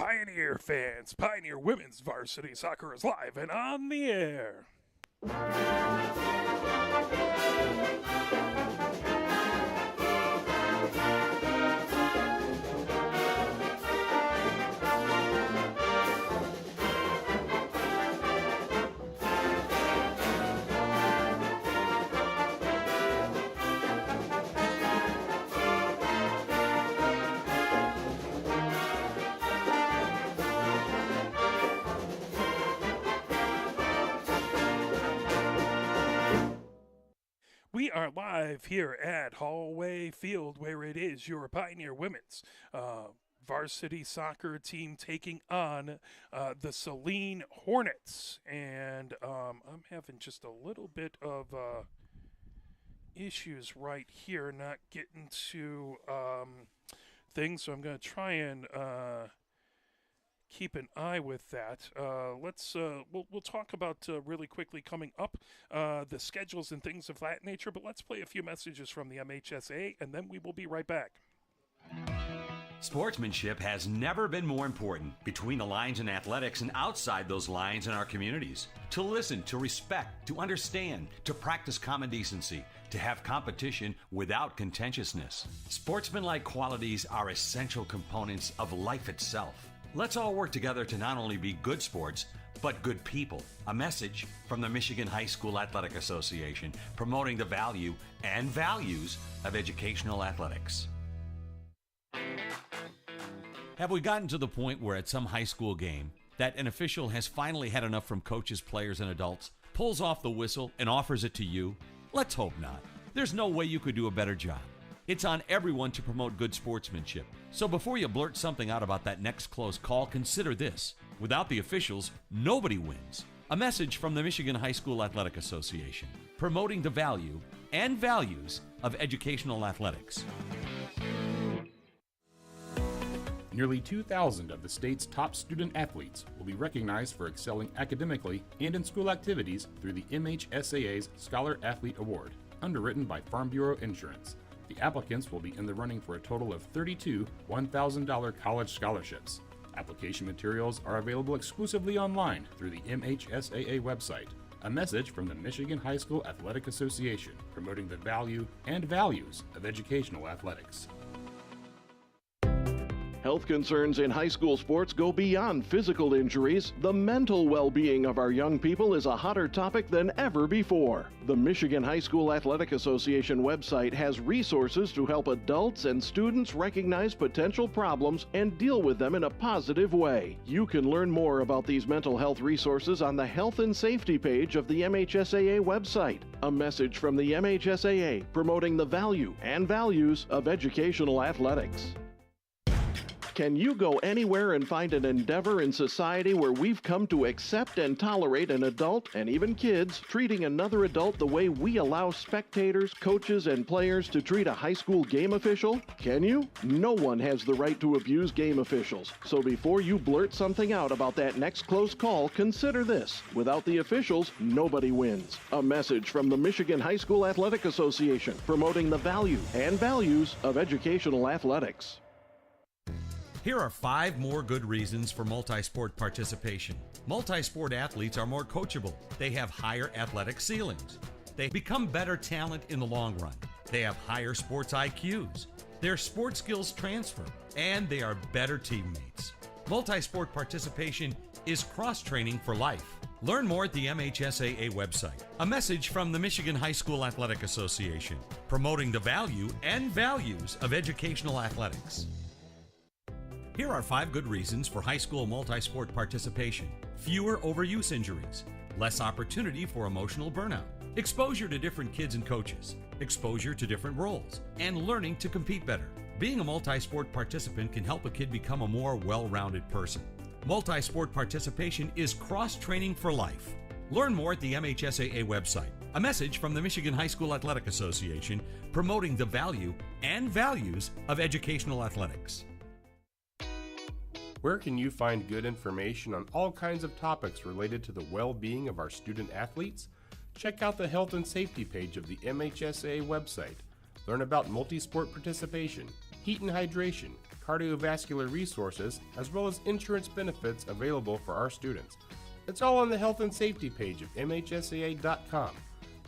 Pioneer fans, Pioneer Women's Varsity Soccer is live and on the air. We are live here at Hallway Field, where it is your Pioneer Women's varsity soccer team taking on the Saline Hornets. And I'm having just a little bit of issues right here, not getting to things, so I'm going to try and keep an eye with that. We'll talk about really quickly coming up the schedules and things of that nature, but let's play a few messages from the MHSA, and then we will be right back. Sportsmanship has never been more important between the lines in athletics and outside those lines in our communities. To listen, to respect, to understand, to practice common decency, to have competition without contentiousness. Sportsmanlike qualities are essential components of life itself. Let's all work together to not only be good sports, but good people. A message from the Michigan High School Athletic Association, promoting the value and values of educational athletics. Have we gotten to the point where at some high school game that an official has finally had enough from coaches, players, and adults, pulls off the whistle, and offers it to you? Let's hope not. There's no way you could do a better job. It's on everyone to promote good sportsmanship. So before you blurt something out about that next close call, consider this. Without the officials, nobody wins. A message from the Michigan High School Athletic Association, promoting the value and values of educational athletics. Nearly 2,000 of the state's top student athletes will be recognized for excelling academically and in school activities through the MHSAA's Scholar Athlete Award, underwritten by Farm Bureau Insurance. The applicants will be in the running for a total of 32 $1,000 college scholarships. Application materials are available exclusively online through the MHSAA website. A message from the Michigan High School Athletic Association, promoting the value and values of educational athletics. Health concerns in high school sports go beyond physical injuries. The mental well-being of our young people is a hotter topic than ever before. The Michigan High School Athletic Association website has resources to help adults and students recognize potential problems and deal with them in a positive way. You can learn more about these mental health resources on the Health and Safety page of the MHSAA website. A message from the MHSAA promoting the value and values of educational athletics. Can you go anywhere and find an endeavor in society where we've come to accept and tolerate an adult, and even kids, treating another adult the way we allow spectators, coaches, and players to treat a high school game official? Can you? No one has the right to abuse game officials. So before you blurt something out about that next close call, consider this. Without the officials, nobody wins. A message from the Michigan High School Athletic Association, promoting the value and values of educational athletics. Here are 5 more good reasons for multi-sport participation. Multi-sport athletes are more coachable. They have higher athletic ceilings. They become better talent in the long run. They have higher sports IQs. Their sports skills transfer, and they are better teammates. Multi-sport participation is cross-training for life. Learn more at the MHSAA website. A message from the Michigan High School Athletic Association, promoting the value and values of educational athletics. Here are 5 good reasons for high school multi-sport participation. Fewer overuse injuries, less opportunity for emotional burnout, exposure to different kids and coaches, exposure to different roles, and learning to compete better. Being a multi-sport participant can help a kid become a more well-rounded person. Multi-sport participation is cross-training for life. Learn more at the MHSAA website. A message from the Michigan High School Athletic Association, promoting the value and values of educational athletics. Where can you find good information on all kinds of topics related to the well-being of our student athletes? Check out the Health and Safety page of the MHSAA website. Learn about multi-sport participation, heat and hydration, cardiovascular resources, as well as insurance benefits available for our students. It's all on the health and safety page of MHSAA.com.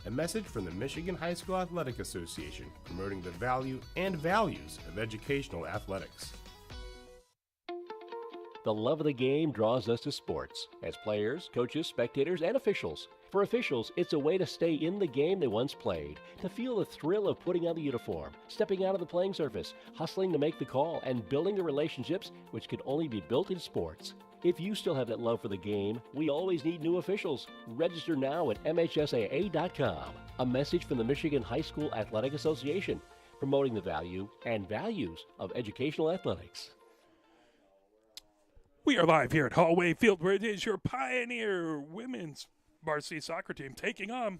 A message from the Michigan High School Athletic Association promoting the value and values of educational athletics. The love of the game draws us to sports, as players, coaches, spectators, and officials. For officials, it's a way to stay in the game they once played, to feel the thrill of putting on the uniform, stepping out of the playing surface, hustling to make the call, and building the relationships which can only be built in sports. If you still have that love for the game, we always need new officials. Register now at MHSAA.com. A message from the Michigan High School Athletic Association, promoting the value and values of educational athletics. We are live here at Hallway Field, where it is your Pioneer women's varsity soccer team taking on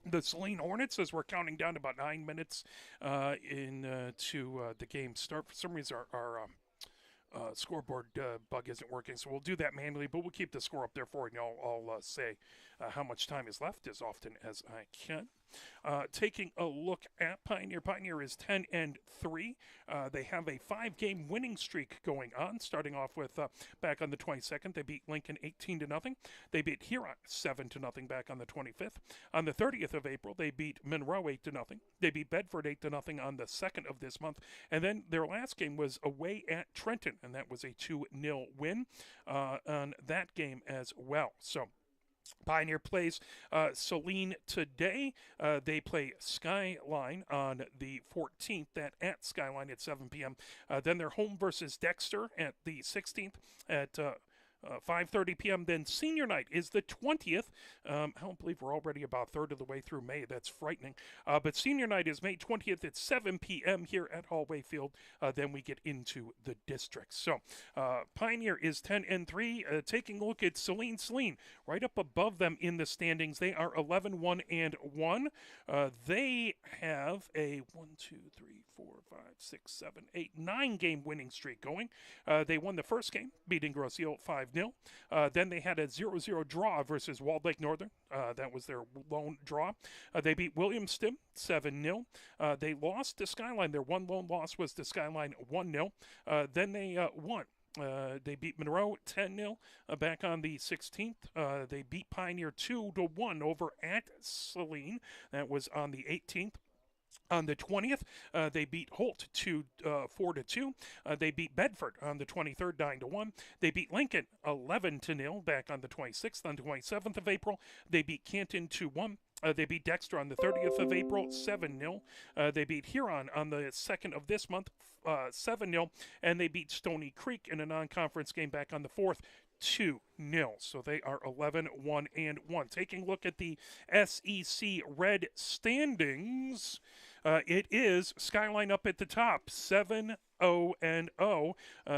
the Saline Hornets as we're counting down to about 9 minutes to the game start. For some reason, our scoreboard bug isn't working, so we'll do that manually, but we'll keep the score up there for you. I'll say how much time is left as often as I can. Taking a look at Pioneer. Pioneer is 10-3. They have a 5-game winning streak going on, starting off with back on the 22nd. They beat Lincoln 18-0. They beat Huron 7-0 back on the 25th. On the 30th of April, they beat Monroe 8-0. They beat Bedford 8-0 on the 2nd of this month. And then their last game was away at Trenton, and that was a 2-0 win on that game as well. So Pioneer plays Saline today. They play Skyline on the 14th, at Skyline at 7 p.m. Then they're home versus Dexter at the 16th at 5:30 p.m. Then senior night is the 20th. I don't believe we're already about a third of the way through May. That's frightening. But senior night is May 20th at 7 p.m. here at Hallway Field. Then we get into the districts. So Pioneer is 10-3. Taking a look at Saline. Saline right up above them in the standings. They are 11-1-1. They have a 9-game winning streak going. They won the first game, beating Grocio 5-0. Then they had a 0-0 draw versus Walled Lake Northern. That was their lone draw. They beat Williamston 7-0. They lost to Skyline. Their one lone loss was to Skyline 1-0. Then they won. They beat Monroe 10-0 back on the 16th. They beat Pioneer 2-1 over at Saline. That was on the 18th. On the 20th, they beat Holt 4-2. They beat Bedford on the 23rd, 9-1. They beat Lincoln 11-0 back on the 26th. On the 27th of April, they beat Canton 2-1. They beat Dexter on the 30th of April 7-0. They beat Huron on the 2nd of this month 7-0. And they beat Stony Creek in a non-conference game back on the 4th 2-0. So they are 11-1-1. Taking a look at the SEC Red standings, it is Skyline up at the top, 7-0-0.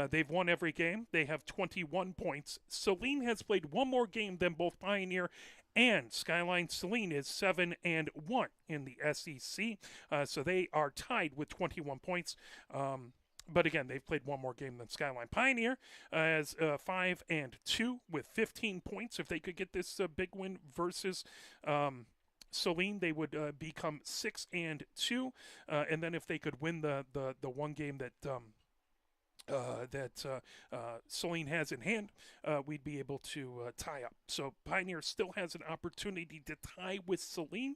They've won every game. They have 21 points. Saline has played one more game than both Pioneer and Skyline. Saline is 7-1 in the SEC. So they are tied with 21 points. But again, they've played one more game than Skyline. Pioneer is 5-2 with 15 points. If they could get this big win versus Saline, they would become 6-2. And then if they could win the one game that Saline has in hand, we'd be able to tie up. So Pioneer still has an opportunity to tie with Saline.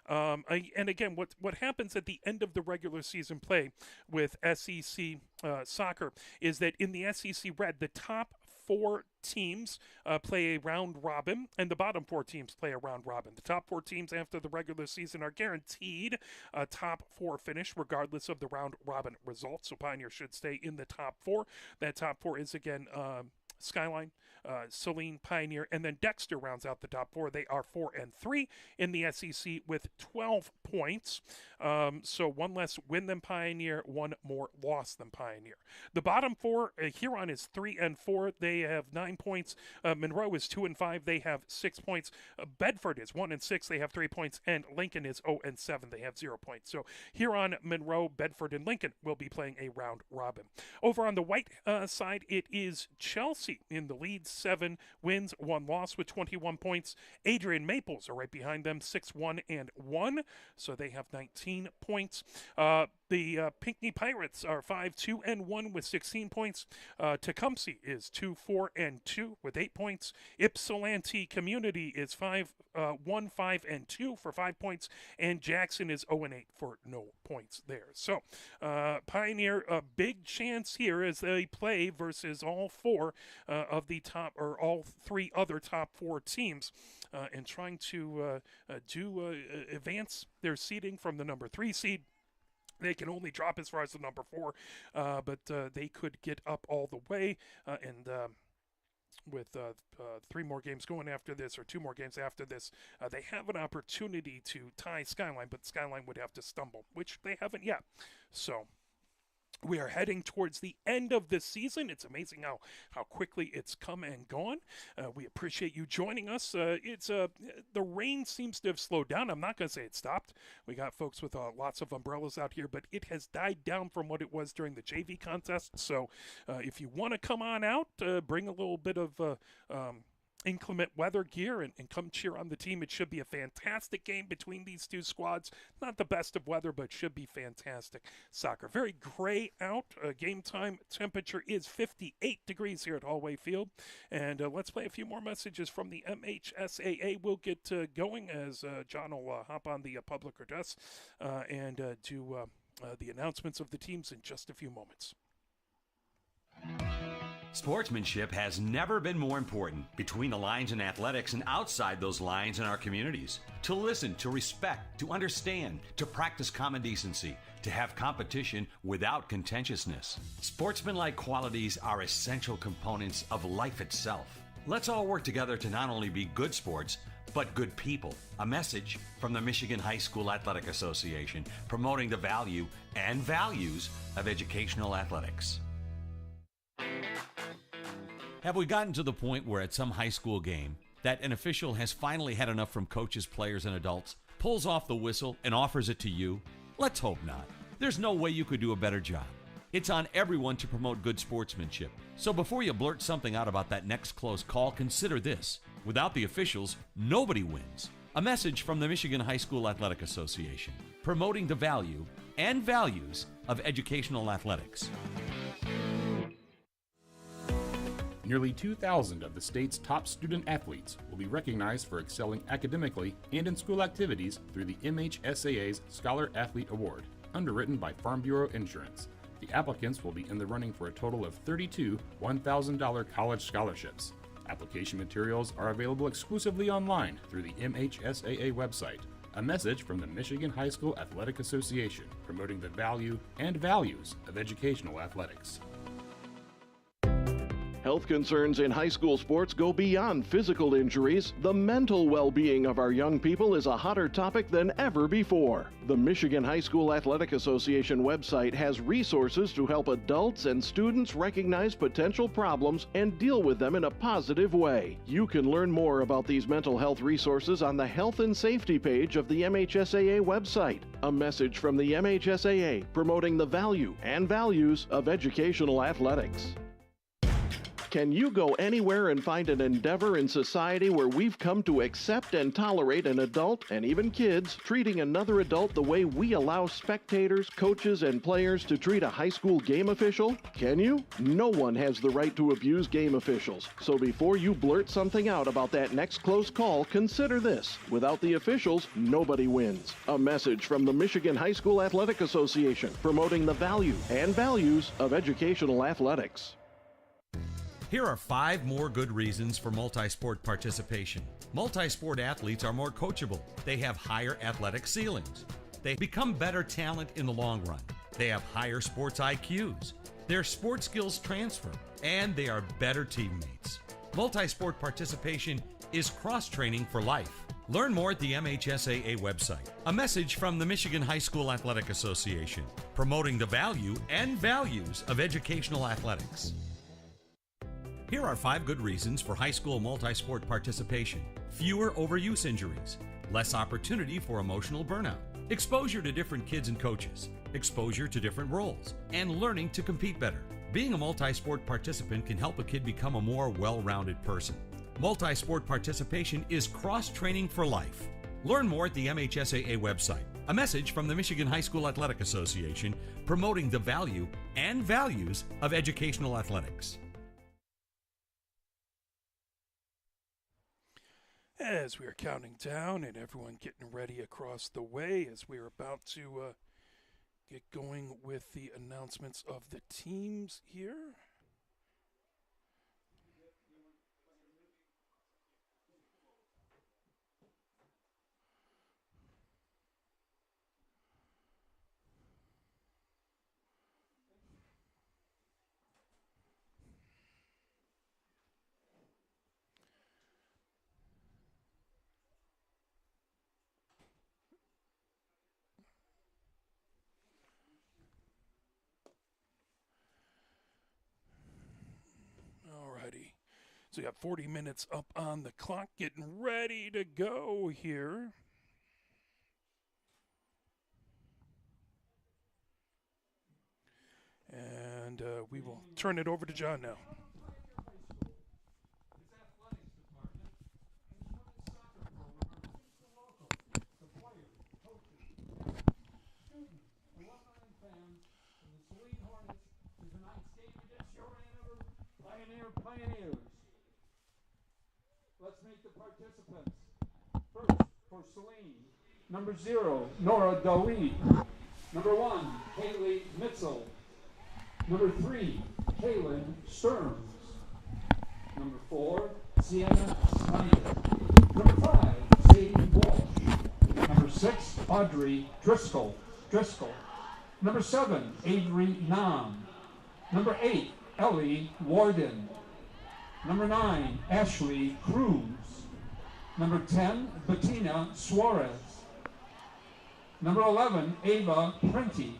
And again, what happens at the end of the regular season play with SEC soccer is that in the SEC Red, the top 4 teams play a round robin, and the bottom 4 teams play a round robin. The top 4 teams after the regular season are guaranteed a top 4 finish, regardless of the round robin results. So Pioneer should stay in the top 4. That top 4 is again Skyline, Saline, Pioneer, and then Dexter rounds out the top 4. They are 4-3 in the SEC with 12 points. So one less win than Pioneer, one more loss than Pioneer. The bottom 4, Huron is 3-4. They have 9 points. Monroe is 2-5. They have 6 points. Bedford is 1-6. They have 3 points. And Lincoln is 0-7. They have 0 points. So Huron, Monroe, Bedford, and Lincoln will be playing a round robin. Over on the white side, it is Chelsea Tecumseh in the lead, 7 wins, 1 loss with 21 points. Adrian Maples are right behind them, 6-1-1, so they have 19 points. The Pinckney Pirates are 5-2-1 with 16 points. Tecumseh is 2-4-2 with 8 points. Ypsilanti Community is 5-1-5-2 for 5 points, and Jackson is 0-8 for no points there. So Pioneer, a big chance here as they play versus all 4 of the top, or all 3 other top 4 teams, and trying to advance their seeding from the number 3 seed. They can only drop as far as the number 4, but they could get up all the way. With 3 more games going after this, or 2 more games after this, they have an opportunity to tie Skyline, but Skyline would have to stumble, which they haven't yet. So we are heading towards the end of the season. It's amazing how quickly it's come and gone. We appreciate you joining us. The rain seems to have slowed down. I'm not going to say it stopped. We got folks with lots of umbrellas out here, but it has died down from what it was during the JV contest. So if you want to come on out, bring a little bit of inclement weather gear and come cheer on the team. It should be a fantastic game between these 2 squads. Not the best of weather, but should be fantastic soccer. Very gray out. Game time temperature is 58 degrees here at Hallway Field. And let's play a few more messages from the MHSAA. We'll get going as John will hop on the public address and do the announcements of the teams in just a few moments. Sportsmanship has never been more important between the lines in athletics and outside those lines in our communities. To listen, to respect, to understand, to practice common decency, to have competition without contentiousness. Sportsmanlike qualities are essential components of life itself. Let's all work together to not only be good sports, but good people. A message from the Michigan High School Athletic Association, promoting the value and values of educational athletics. Have we gotten to the point where at some high school game that an official has finally had enough from coaches, players, and adults, pulls off the whistle, and offers it to you? Let's hope not. There's no way you could do a better job. It's on everyone to promote good sportsmanship. So before you blurt something out about that next close call, consider this. Without the officials, nobody wins. A message from the Michigan High School Athletic Association, promoting the value and values of educational athletics. Nearly 2,000 of the state's top student athletes will be recognized for excelling academically and in school activities through the MHSAA's Scholar Athlete Award, underwritten by Farm Bureau Insurance. The applicants will be in the running for a total of 32 $1,000 college scholarships. Application materials are available exclusively online through the MHSAA website. A message from the Michigan High School Athletic Association, promoting the value and values of educational athletics. Health concerns in high school sports go beyond physical injuries. The mental well-being of our young people is a hotter topic than ever before. The Michigan High School Athletic Association website has resources to help adults and students recognize potential problems and deal with them in a positive way. You can learn more about these mental health resources on the Health and Safety page of the MHSAA website. A message from the MHSAA promoting the value and values of educational athletics. Can you go anywhere and find an endeavor in society where we've come to accept and tolerate an adult, and even kids, treating another adult the way we allow spectators, coaches, and players to treat a high school game official? Can you? No one has the right to abuse game officials. So before you blurt something out about that next close call, consider this. Without the officials, nobody wins. A message from the Michigan High School Athletic Association, promoting the value and values of educational athletics. Here are 5 more good reasons for multi-sport participation. Multi-sport athletes are more coachable. They have higher athletic ceilings. They become better talent in the long run. They have higher sports IQs. Their sports skills transfer, and they are better teammates. Multi-sport participation is cross-training for life. Learn more at the MHSAA website. A message from the Michigan High School Athletic Association, promoting the value and values of educational athletics. Here are 5 good reasons for high school multi-sport participation. Fewer overuse injuries, less opportunity for emotional burnout, exposure to different kids and coaches, exposure to different roles, and learning to compete better. Being a multi-sport participant can help a kid become a more well-rounded person. Multi-sport participation is cross-training for life. Learn more at the MHSAA website. A message from the Michigan High School Athletic Association promoting the value and values of educational athletics. As we are counting down and everyone getting ready across the way, as we are about to get going with the announcements of the teams here. Alrighty. So we got 40 minutes up on the clock, getting ready to go here. And we will turn it over to John now. Pioneers. Let's meet the participants. First, for Saline, number 0, Nora Dawid. Number 1, Haley Mitzel. Number 3, Kaylin Stearns. Number 4, Sienna Snyder. Number 5, Sadie Walsh. Number 6, Audrey Driscoll. Number 7, Avery Nam. Number 8, Ellie Warden. Number 9, Ashley Cruz. Number 10, Bettina Suarez. Number 11, Ava Prenti.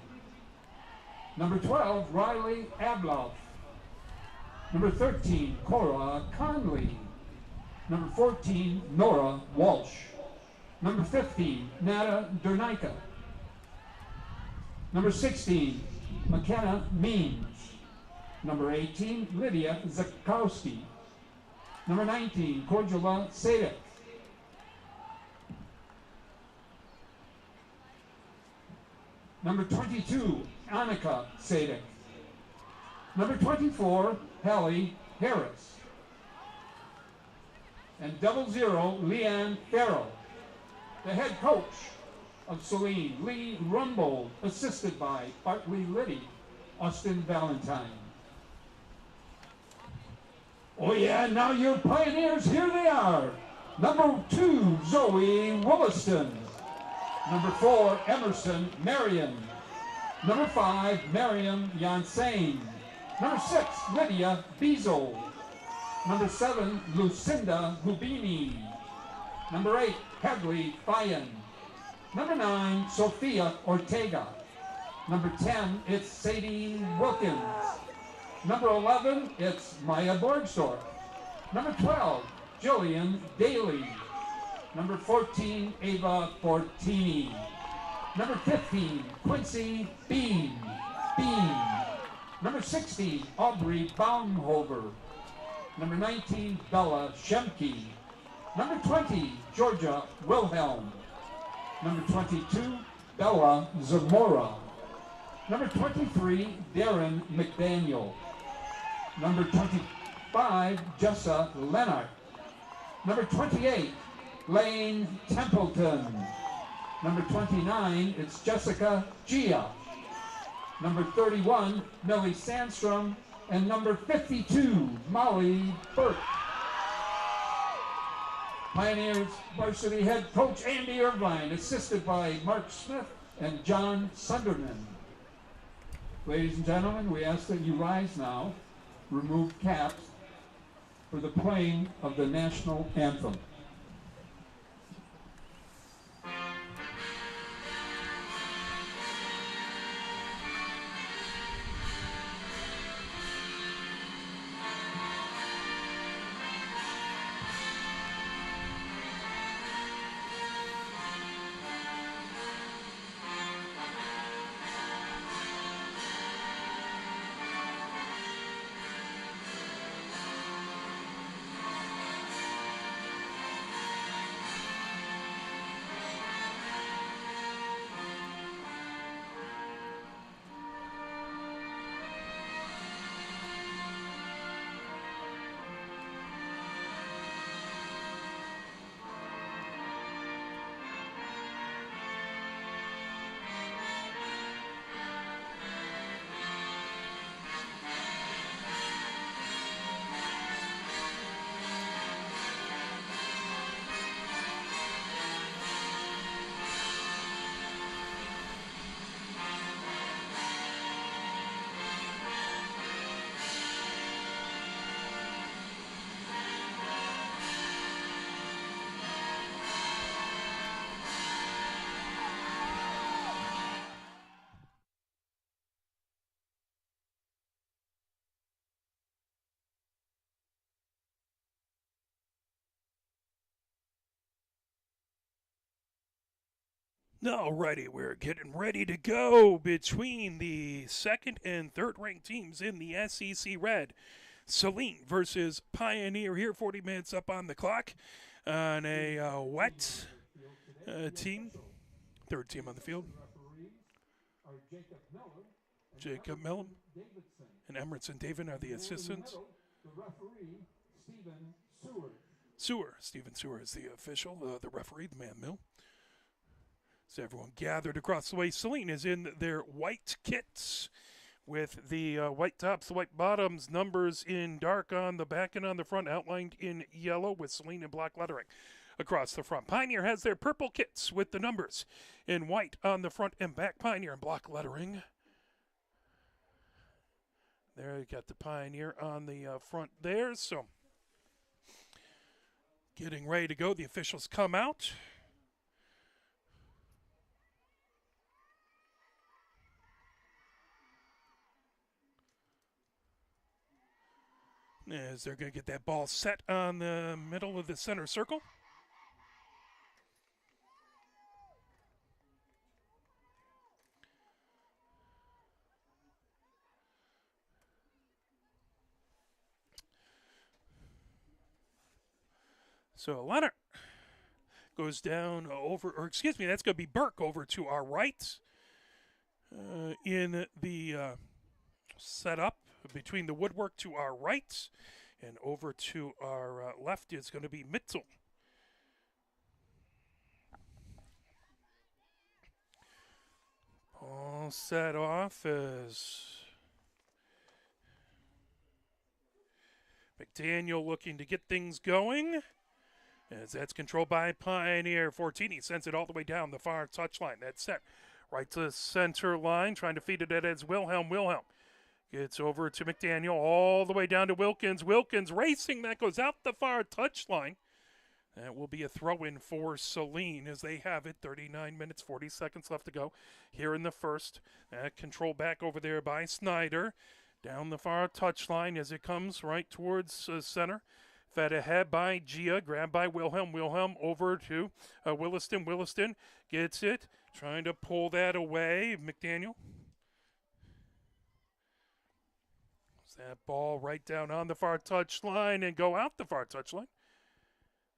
Number 12, Riley Abloff. Number 13, Cora Conley. Number 14, Nora Walsh. Number 15, Nada Dernica. Number 16, McKenna Means. Number 18, Lydia Zakowski. Number 19, Cordula Sadek. Number 22, Annika Sadek. Number 24, Hallie Harris. And 00, Leanne Farrell. The head coach of Saline, Lee Rumbold, assisted by Bartley Liddy, Austin Valentine. Oh yeah, now your Pioneers, here they are. Number 2, Zoe Williston. Number 4, Emerson Marion. Number 5, Mariam Yansane. Number 6, Lydia Bezo. Number 7, Lucinda Hubini. Number 8, Hadley Fayan. Number 9, Sophia Ortega. Number 10, it's Sadie Wilkins. Number 11, it's Maya Borgsdorf. Number 12, Jillian Daly. Number 14, Ava Fortini. Number 15, Quincy Bean. Number 16, Aubrey Baumhover. Number 19, Bella Shemke. Number 20, Georgia Wilhelm. Number 22, Bella Zamora. Number 23, Darren McDaniel. Number 25, Jessa Leonard. Number 28, Lane Templeton. Number 29, it's Jessica Gia. Number 31, Millie Sandstrom. And number 52, Molly Burke. Pioneers varsity head coach Andy Irvine, assisted by Mark Smith and John Sunderman. Ladies and gentlemen, we ask that you rise now, remove caps for the playing of the national anthem. Alrighty, we're getting ready to go between the second and third ranked teams in the SEC Red. Saline versus Pioneer here, 40 minutes up on the clock on a wet team. Third team on the field. Jacob Mellon and Emerson David are the assistants. Stephen Sewer is the official, the referee, the man Mill. So everyone gathered across the way. Saline is in their white kits with the white tops, the white bottoms, numbers in dark on the back and on the front, outlined in yellow with Saline and black lettering across the front. Pioneer has their purple kits with the numbers in white on the front and back. Pioneer in black lettering. There you got the Pioneer on the front there. So getting ready to go. The officials come out. As they're going to get that ball set on the middle of the center circle. So Leonard goes down over, or excuse me, that's going to be Burke over to our right in the setup. Between the woodwork to our right and over to our left is going to be Mitzel. All set off as McDaniel looking to get things going. As that's controlled by Pioneer. Fortini sends it all the way down the far touchline. That's set right to the center line, trying to feed it at as Wilhelm. Gets over to McDaniel, all the way down to Wilkins. Wilkins racing, that goes out the far touchline. That will be a throw-in for Saline as they have it. 39 minutes, 40 seconds left to go here in the first. Control back over there by Snyder. Down the far touchline as it comes right towards center. Fed ahead by Gia, grabbed by Wilhelm. Wilhelm over to Williston. Williston gets it, trying to pull that away. McDaniel. That ball right down on the far touchline and go out the far touchline.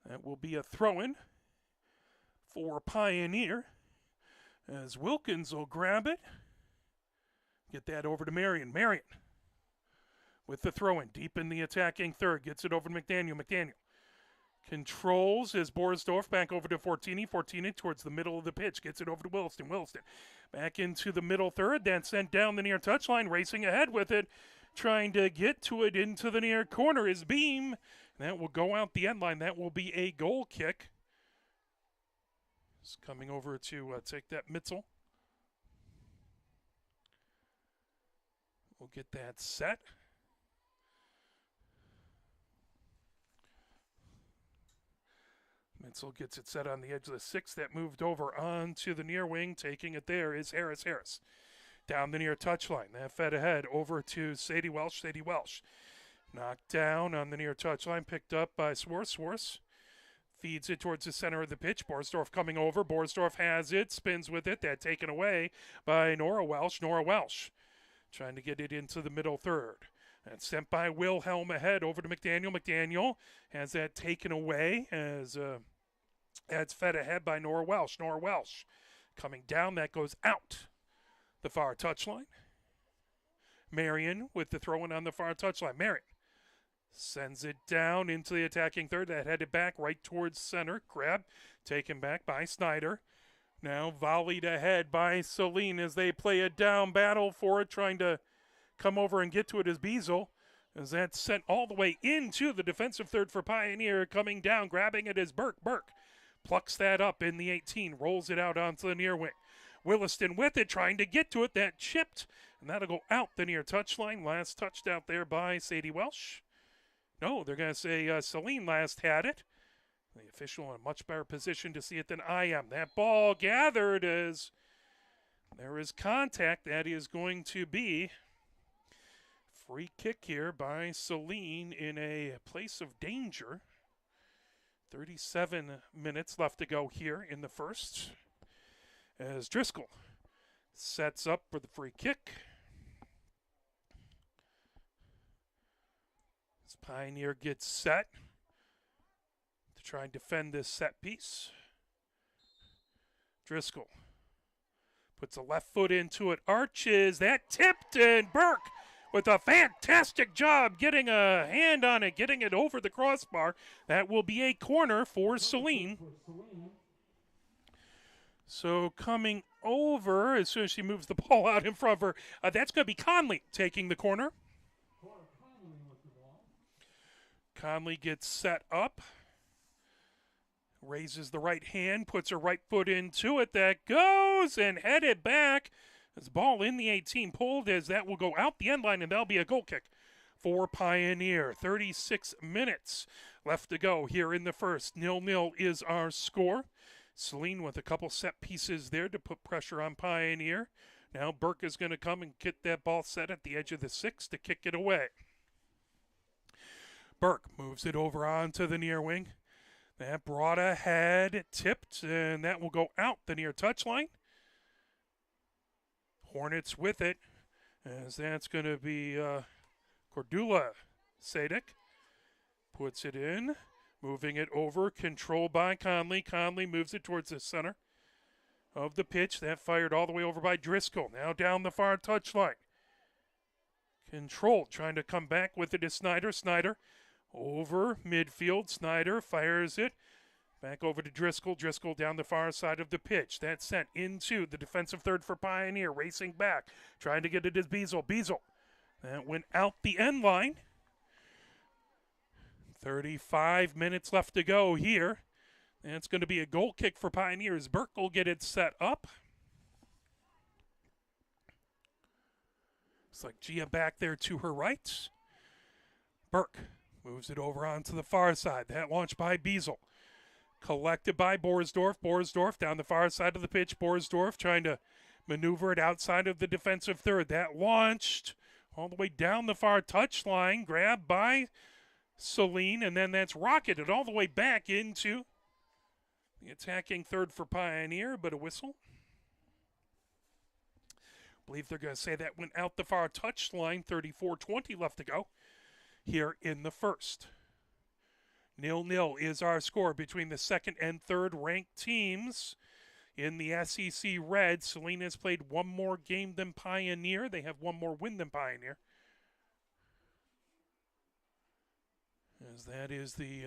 That will be a throw-in for Pioneer as Wilkins will grab it. Get that over to Marion. Marion with the throw-in deep in the attacking third. Gets it over to McDaniel. McDaniel controls as Borisdorf back over to Fortini. Fortini towards the middle of the pitch. Gets it over to Williston. Williston back into the middle third. Then sent down the near touchline. Racing ahead with it. Trying to get to it into the near corner is Beam. That will go out the end line. That will be a goal kick. It's coming over to take that Mitzel. We'll get that set. Mitzel gets it set on the edge of the six. That moved over onto the near wing. Taking it there is Harris. Harris. Down the near touchline. That fed ahead over to Sadie Welsh. Sadie Welsh knocked down on the near touchline. Picked up by Swartz. Swartz feeds it towards the center of the pitch. Borsdorf coming over. Borsdorf has it. Spins with it. That taken away by Nora Welsh. Nora Welsh trying to get it into the middle third. And sent by Wilhelm ahead over to McDaniel. McDaniel has that taken away as that's fed ahead by Nora Welsh. Nora Welsh coming down. That goes out the far touchline. Marion with the throw-in on the far touchline. Marion sends it down into the attacking third. That headed back right towards center. Grab taken back by Snyder. Now volleyed ahead by Saline as they play a down battle for it, trying to come over and get to it as Beazle. As that's sent all the way into the defensive third for Pioneer. Coming down, grabbing it is Burke. Burke plucks that up in the 18, rolls it out onto the near wing. Williston with it, trying to get to it. That chipped, and that'll go out the near touchline. Last touched out there by Sadie Welsh. No, they're going to say Saline last had it. The official in a much better position to see it than I am. That ball gathered as there is contact. That is going to be free kick here by Saline in a place of danger. 37 minutes left to go here in the first. as Driscoll sets up for the free kick. As Pioneer gets set to try and defend this set piece. Driscoll puts a left foot into it, arches, that tipped, and Burke with a fantastic job getting a hand on it, getting it over the crossbar. That will be a corner for Saline. So coming over, as soon as she moves the ball out in front of her, that's going to be Conley taking the corner. Conley gets set up, raises the right hand, puts her right foot into it. That goes and headed back. This ball in the 18, pulled as that will go out the end line, and that'll be a goal kick for Pioneer. 36 minutes left to go here in the first. 0-0 is our score. Saline with a couple set pieces there to put pressure on Pioneer. Now Burke is going to come and get that ball set at the edge of the 6 to kick it away. Burke moves it over onto the near wing. That brought ahead, tipped, and that will go out the near touchline. Hornets with it, as that's going to be Cordula Sadek. Puts it in, moving it over, controlled by Conley. Conley moves it towards the center of the pitch. That fired all the way over by Driscoll. Now down the far touchline. Controlled, trying to come back with it is Snyder. Snyder over midfield. Snyder fires it back over to Driscoll. Driscoll down the far side of the pitch. That's sent into the defensive third for Pioneer. Racing back, trying to get it as Beazle. Beazle. That went out the end line. 35 minutes left to go here. And it's going to be a goal kick for Pioneers. Burke will get it set up. Looks like Gia back there to her right. Burke moves it over onto the far side. That launched by Beazle. Collected by Borsdorf. Borsdorf down the far side of the pitch. Borsdorf trying to maneuver it outside of the defensive third. That launched all the way down the far touchline. Grabbed by Saline. And then that's rocketed all the way back into the attacking third for Pioneer. But a whistle. I believe they're going to say that went out the far touchline. 34-20 left to go here in the first. 0-0 is our score between the second and third ranked teams in the SEC Red. Saline has played one more game than Pioneer. They have one more win than Pioneer. As that is the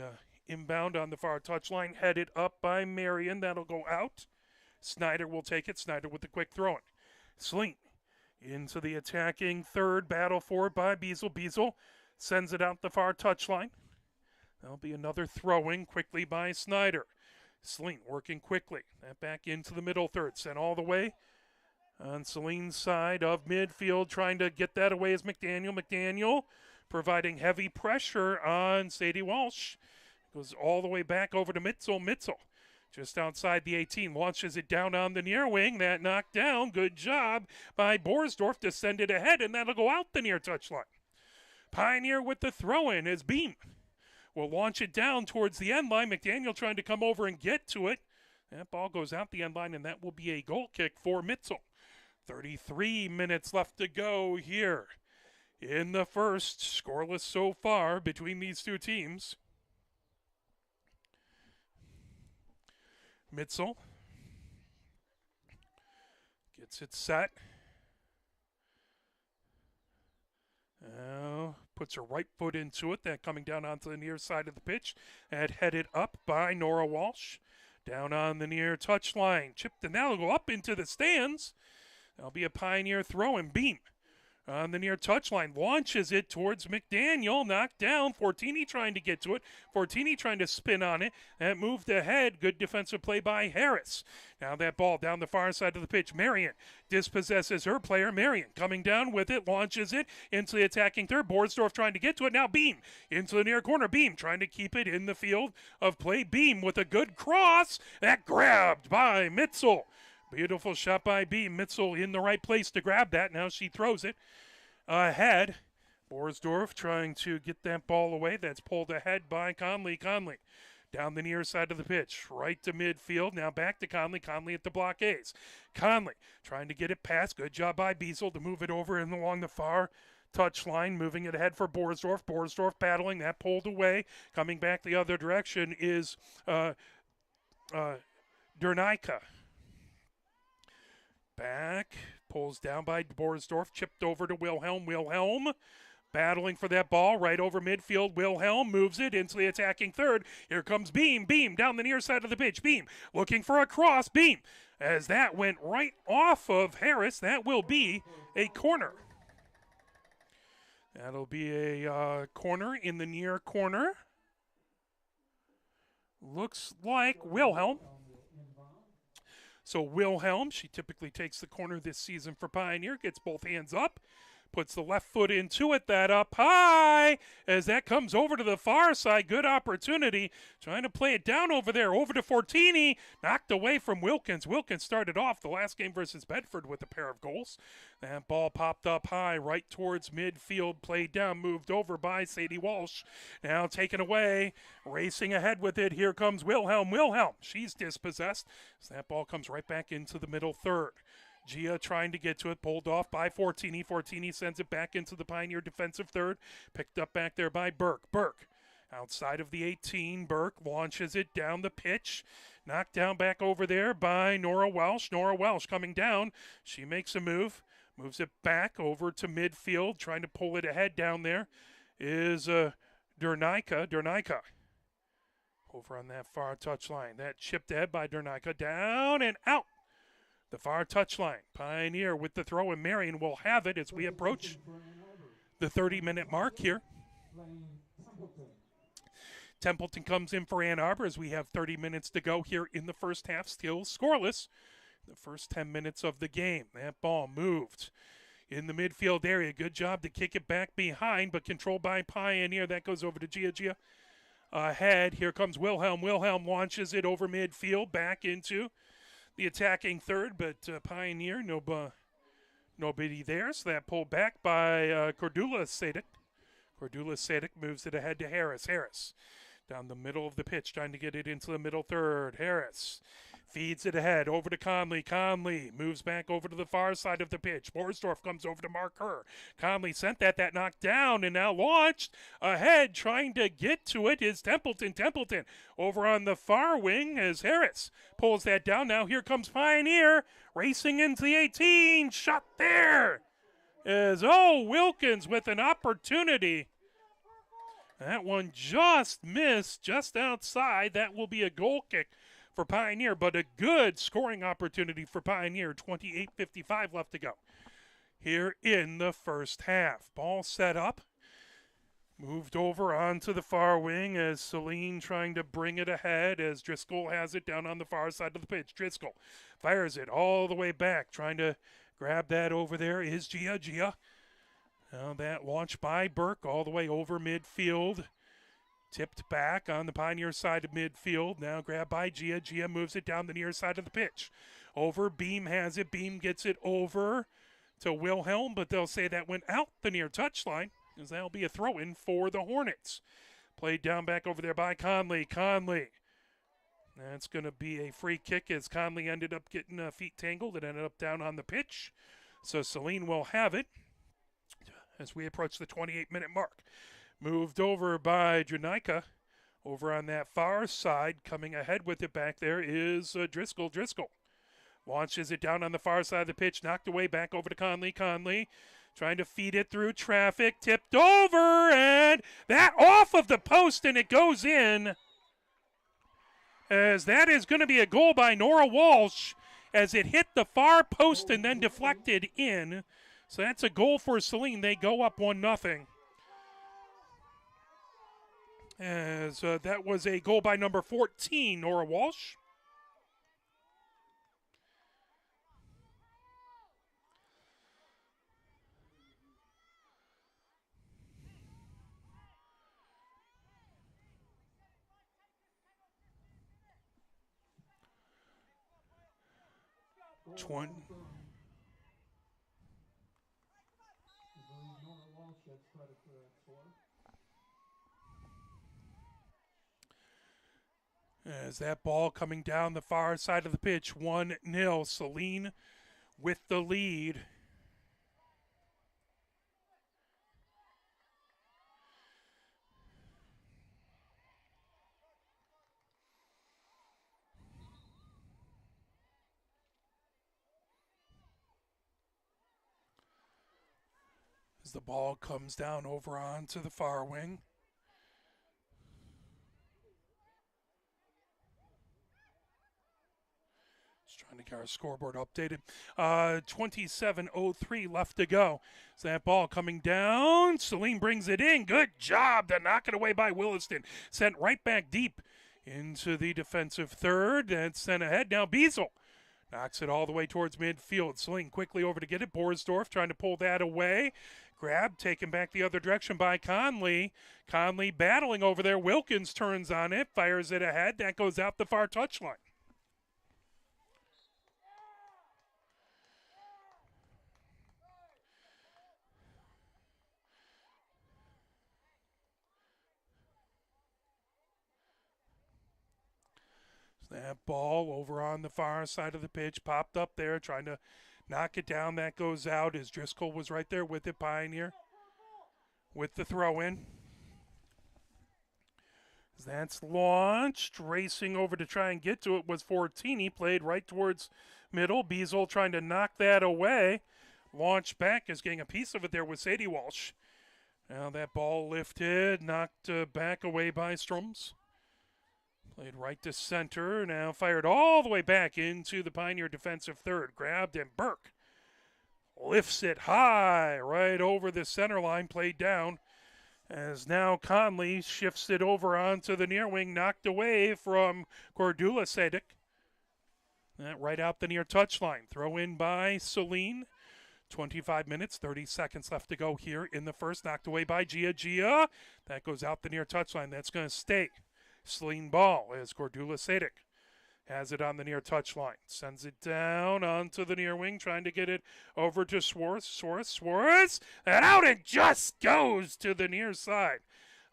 inbound on the far touchline, headed up by Marion. That'll go out. Snyder will take it. Snyder with the quick throw-in. Saline into the attacking third. Battle forward by Beazle. Beazle sends it out the far touchline. That'll be another throw-in quickly by Snyder. Saline working quickly. That back into the middle third. Sent all the way on Saline's side of midfield. Trying to get that away is McDaniel. McDaniel providing heavy pressure on Sadie Walsh. Goes all the way back over to Mitzel. Mitzel just outside the 18. Launches it down on the near wing. That knocked down. Good job by Borsdorf to send it ahead, and that'll go out the near touchline. Pioneer with the throw-in is Beam. Will launch it down towards the end line. McDaniel trying to come over and get to it. That ball goes out the end line, and that will be a goal kick for Mitzel. 33 minutes left to go here in the first. Scoreless so far between these two teams. Mitzel gets it set. Puts her right foot into it. That coming down onto the near side of the pitch. And headed up by Nora Walsh. Down on the near touchline. Chipped, and that'll go up into the stands. That'll be a Pioneer throw and Beam on the near touchline. Launches it towards McDaniel. Knocked down. Fortini trying to get to it. Fortini trying to spin on it. That moved ahead. Good defensive play by Harris. Now that ball down the far side of the pitch. Marion dispossesses her player. Marion coming down with it. Launches it into the attacking third. Borsdorf trying to get to it. Now Beam into the near corner. Beam trying to keep it in the field of play. Beam with a good cross. That grabbed by Mitzel. Beautiful shot by Beam. Mitzel in the right place to grab that. Now she throws it ahead. Borsdorf trying to get that ball away. That's pulled ahead by Conley. Conley down the near side of the pitch, right to midfield. Now back to Conley. Conley at the blockades. Conley trying to get it past. Good job by Beasel to move it over and along the far touchline, moving it ahead for Borsdorf. Borsdorf battling, that pulled away. Coming back the other direction is Dernika. Back, pulls down by Borsdorf, chipped over to Wilhelm. Wilhelm battling for that ball right over midfield. Wilhelm moves it into the attacking third. Here comes Beam. Beam down the near side of the pitch. Beam looking for a cross. Beam, as that went right off of Harris, that will be a corner. That'll be a corner in the near corner. Looks like Wilhelm. So Wilhelm, she typically takes the corner this season for Pioneer, gets both hands up, puts the left foot into it, that up high, as that comes over to the far side. Good opportunity, trying to play it down over there, over to Fortini, knocked away from Wilkins. Wilkins started off the last game versus Bedford with a pair of goals. That ball popped up high, right towards midfield, played down, moved over by Sadie Walsh. Now taken away, racing ahead with it. Here comes Wilhelm. Wilhelm, she's dispossessed, so that ball comes right back into the middle third. Gia trying to get to it, pulled off by Fortini. Fortini sends it back into the Pioneer defensive third. Picked up back there by Burke. Burke, outside of the 18. Burke launches it down the pitch. Knocked down back over there by Nora Welsh. Nora Welsh coming down. She makes a move. Moves it back over to midfield. Trying to pull it ahead down there is Dernika. Dernika over on that far touchline. That chipped ahead by Dernika. Down and out. The far touchline. Pioneer with the throw, and Marion will have it as we approach the 30-minute mark here. Templeton comes in for Ann Arbor as we have 30 minutes to go here in the first half. Still scoreless. The first 10 minutes of the game. That ball moved in the midfield area. Good job to kick it back behind, but controlled by Pioneer. That goes over to Gia. Gia ahead. Here comes Wilhelm. Wilhelm launches it over midfield, back into the attacking third, but Pioneer, nobody there, so that pulled back by Cordula Sadek. Cordula Sadek moves it ahead to Harris. Harris down the middle of the pitch, trying to get it into the middle third. Harris feeds it ahead over to Conley. Conley moves back over to the far side of the pitch. Borsdorf comes over to mark her. Conley sent that knocked down, and now launched ahead, trying to get to it is Templeton. Templeton over on the far wing as Harris pulls that down. Now here comes Pioneer racing into the 18. Shot there as Wilkins with an opportunity. That one just missed, just outside. That will be a goal kick for Pioneer, but a good scoring opportunity for Pioneer. 28:55 left to go here in the first half. Ball set up, moved over onto the far wing as Saline trying to bring it ahead as Driscoll has it down on the far side of the pitch. Driscoll fires it all the way back, trying to grab that over there is Gia. Gia. Now that launch by Burke all the way over midfield. Tipped back on the Pioneer side of midfield. Now grabbed by Gia. Gia moves it down the near side of the pitch. Over. Beam has it. Beam gets it over to Wilhelm, but they'll say that went out the near touchline, as that'll be a throw-in for the Hornets. Played down back over there by Conley. Conley. That's going to be a free kick as Conley ended up getting feet tangled and ended up down on the pitch. So Saline will have it as we approach the 28-minute mark. Moved over by Janika. Over on that far side, coming ahead with it back there is Driscoll. Driscoll launches it down on the far side of the pitch, knocked away back over to Conley. Conley trying to feed it through traffic, tipped over, and that off of the post, and it goes in. As that is going to be a goal by Nora Walsh as it hit the far post and then deflected in. So that's a goal for Saline. They go up 1-0. As that was a goal by number 14, Nora Walsh. As that ball coming down the far side of the pitch, 1-0. Saline with the lead. As the ball comes down over onto the far wing. Trying to get our scoreboard updated. 27:03 left to go. So that ball coming down. Saline brings it in. Good job to knock it away by Williston. Sent right back deep into the defensive third. That's sent ahead. Now Beazle knocks it all the way towards midfield. Saline quickly over to get it. Borsdorf trying to pull that away. Grab, taken back the other direction by Conley. Conley battling over there. Wilkins turns on it, fires it ahead. That goes out the far touchline. That ball over on the far side of the pitch, popped up there, trying to knock it down. That goes out as Driscoll was right there with it. Pioneer with the throw in. That's launched. Racing over to try and get to it was Fortini. Played right towards middle. Beazle trying to knock that away. Launched back is getting a piece of it there with Sadie Walsh. Now that ball lifted, knocked back away by Stroms. Played right to center, now fired all the way back into the Pioneer defensive third. Grabbed, and Burke lifts it high right over the center line, played down. As now Conley shifts it over onto the near wing, knocked away from Cordula Sadik. That right out the near touchline. Throw in by Saline. 25 minutes, 30 seconds left to go here in the first. Knocked away by Gia. Gia. That goes out the near touchline. That's going to stay. Saline ball as Cordula Sadik has it on the near touchline. Sends it down onto the near wing, trying to get it over to Swartz. Swartz. And out it just goes to the near side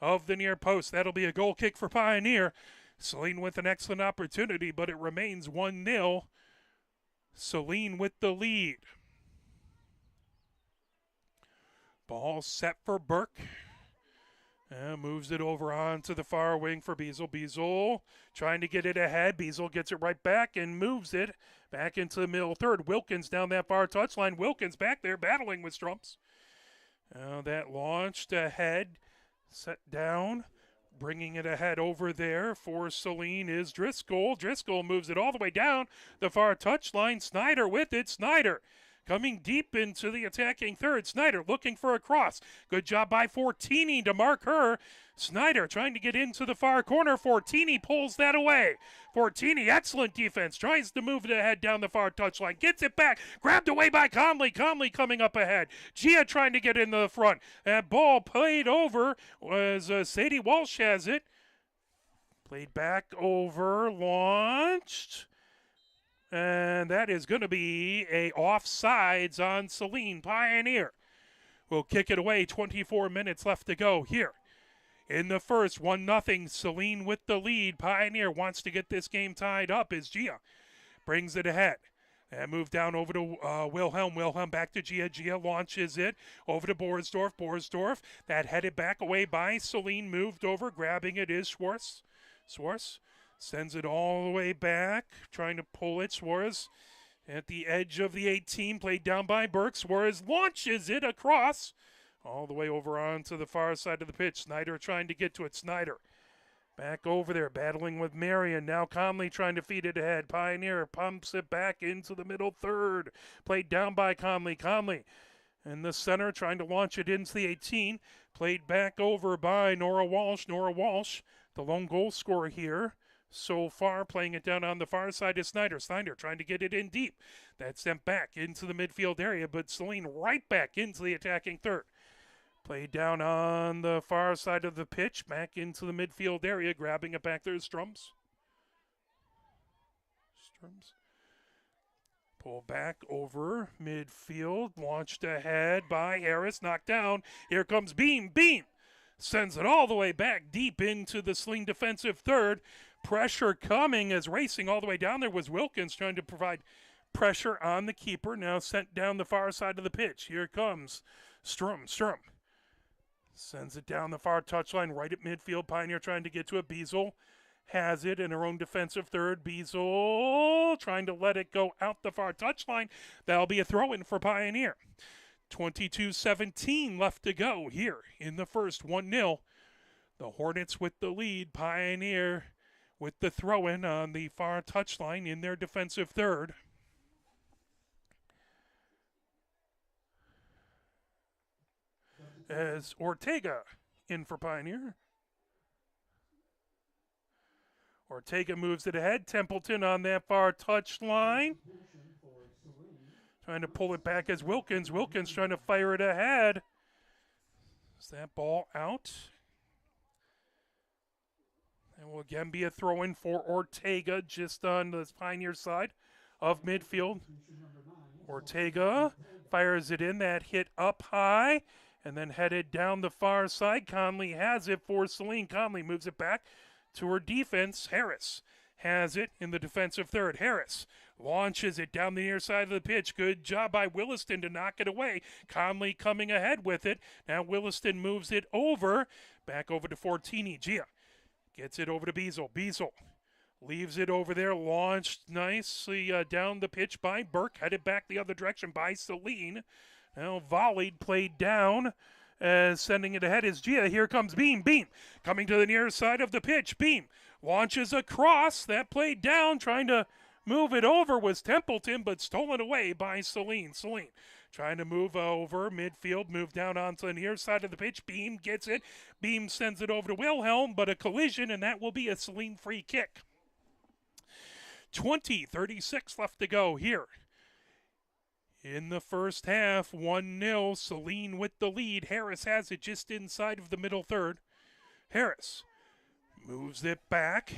of the near post. That'll be a goal kick for Pioneer. Saline with an excellent opportunity, but it remains 1-0. Saline with the lead. Ball set for Burke. And moves it over onto the far wing for Beazle. Beazle trying to get it ahead. Beazle gets it right back and moves it back into the middle third. Wilkins down that far touchline. Wilkins back there battling with Strumps. Now that launched ahead. Set down. Bringing it ahead over there for Saline is Driscoll. Driscoll moves it all the way down the far touchline. Snyder with it. Snyder coming deep into the attacking third. Snyder looking for a cross. Good job by Fortini to mark her. Snyder trying to get into the far corner. Fortini pulls that away. Fortini, excellent defense. Tries to move it ahead down the far touchline. Gets it back. Grabbed away by Conley. Conley coming up ahead. Gia trying to get into the front. That ball played over as Sadie Walsh has it. Played back over. Launched. And that is going to be a offsides on Saline. Pioneer will kick it away. 24 minutes left to go here in the first. 1-0. Saline with the lead. Pioneer wants to get this game tied up as Gia brings it ahead. And move down over to Wilhelm. Wilhelm back to Gia. Gia launches it over to Borsdorf. Borsdorf, that headed back away by Saline. Moved over. Grabbing it is Schwartz. Schwartz sends it all the way back, trying to pull it. Suarez at the edge of the 18, played down by Burke. Suarez launches it across, all the way over onto the far side of the pitch. Snyder trying to get to it. Snyder back over there, battling with Marion. Now Conley trying to feed it ahead. Pioneer pumps it back into the middle third. Played down by Conley. Conley in the center, trying to launch it into the 18. Played back over by Nora Walsh. Nora Walsh, the lone goal scorer here so far, playing it down on the far side is Snyder. Snyder trying to get it in deep. That's sent back into the midfield area, but Saline right back into the attacking third. Played down on the far side of the pitch, back into the midfield area, grabbing it back there is Strums. Pull back over midfield, launched ahead by Harris, knocked down. Here comes Beam. Beam sends it all the way back deep into the Saline defensive third. pressure coming as racing all the way down there was Wilkins trying to provide pressure on the keeper. Now sent down the far side of the pitch. Here comes Strum. Sends it down the far touchline right at midfield. Pioneer trying to get to it. Beazle has it in her own defensive third. Beazle trying to let it go out the far touchline. That'll be a throw-in for Pioneer. 22-17 left to go here in the first. 1-0. The Hornets with the lead. Pioneer with the throw-in on the far touchline in their defensive third. As Ortega in for Pioneer. Ortega moves it ahead. Templeton on that far touchline. Trying to pull it back as Wilkins. Wilkins trying to fire it ahead. Is that ball out? And will again be a throw-in for Ortega just on the Pioneer side of midfield. Ortega fires it in. That hit up high and then headed down the far side. Conley has it for Saline. Conley moves it back to her defense. Harris has it in the defensive third. Harris launches it down the near side of the pitch. Good job by Williston to knock it away. Conley coming ahead with it. Now Williston moves it over. Back over to Fortini. Gia gets it over to Beazle. Beazle leaves it over there. Launched nicely down the pitch by Burke. Headed back the other direction by Saline. Now volleyed, played down. Sending it ahead is Gia. Here comes Beam. Beam coming to the near side of the pitch. Beam launches across. That played down. Trying to move it over was Templeton, but stolen away by Saline. Saline trying to move over midfield. Move down onto the near side of the pitch. Beam gets it. Beam sends it over to Wilhelm, but a collision, and that will be a Saline free kick. 20:36 left to go here in the first half. 1-0, Saline with the lead. Harris has it just inside of the middle third. Harris moves it back.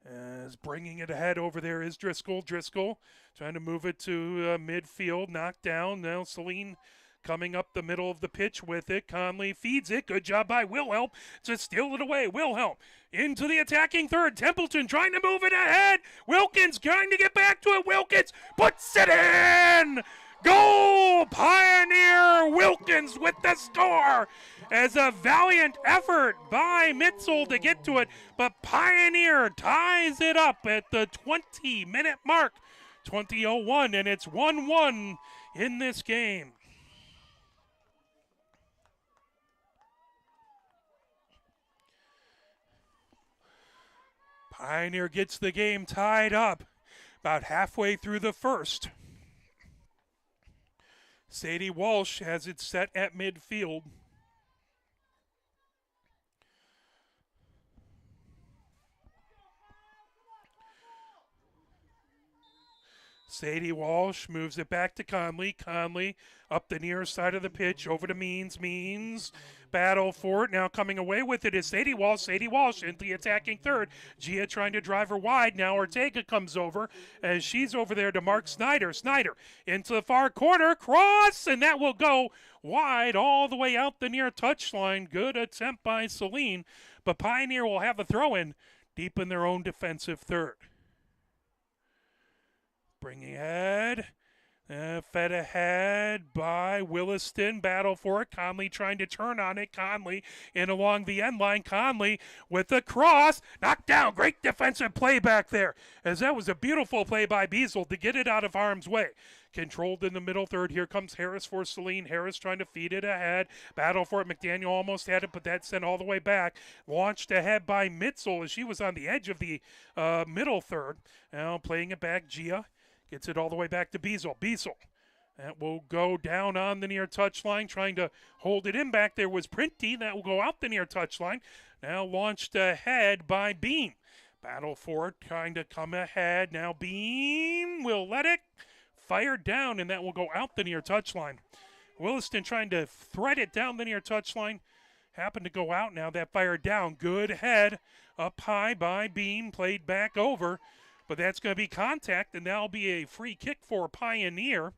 As bringing it ahead over there is Driscoll. Driscoll trying to move it to midfield. Knocked down. Now Saline coming up the middle of the pitch with it. Conley feeds it. Good job by Wilhelm to steal it away. Wilhelm into the attacking third. Templeton trying to move it ahead. Wilkins trying to get back to it. Wilkins puts it in. Goal! Pioneer Wilkins with the score. As a valiant effort by Mitzel to get to it, but Pioneer ties it up at the 20-minute mark. 20:01, and it's 1-1 in this game. Pioneer gets the game tied up about halfway through the first. Sadie Walsh has it set at midfield. Sadie Walsh moves it back to Conley. Conley up the near side of the pitch over to Means. Means battle for it. Now coming away with it is Sadie Walsh. Sadie Walsh into the attacking third. Gia trying to drive her wide. Now Ortega comes over as she's over there to Mark Snyder. Snyder into the far corner. Cross, and that will go wide all the way out the near touchline. Good attempt by Saline, but Pioneer will have a throw-in deep in their own defensive third. Bringing ahead. Fed ahead by Williston. Battle for it. Conley trying to turn on it. Conley in along the end line. Conley with the cross. Knocked down. Great defensive play back there. As that was a beautiful play by Beazle to get it out of harm's way. Controlled in the middle third. Here comes Harris for Saline. Harris trying to feed it ahead. Battle for it. McDaniel almost had it, but that sent all the way back. Launched ahead by Mitzel as she was on the edge of the middle third. Now playing it back. Gia gets it all the way back to Beazle. Beazle. That will go down on the near touchline. Trying to hold it in back there was Printy. That will go out the near touchline. Now launched ahead by Beam. Battle for it. Trying to come ahead. Now Beam will let it fire down, and that will go out the near touchline. Williston trying to thread it down the near touchline. Happened to go out now. That fired down. Good head up high by Beam. Played back over. But that's going to be contact, and that'll be a free kick for Pioneer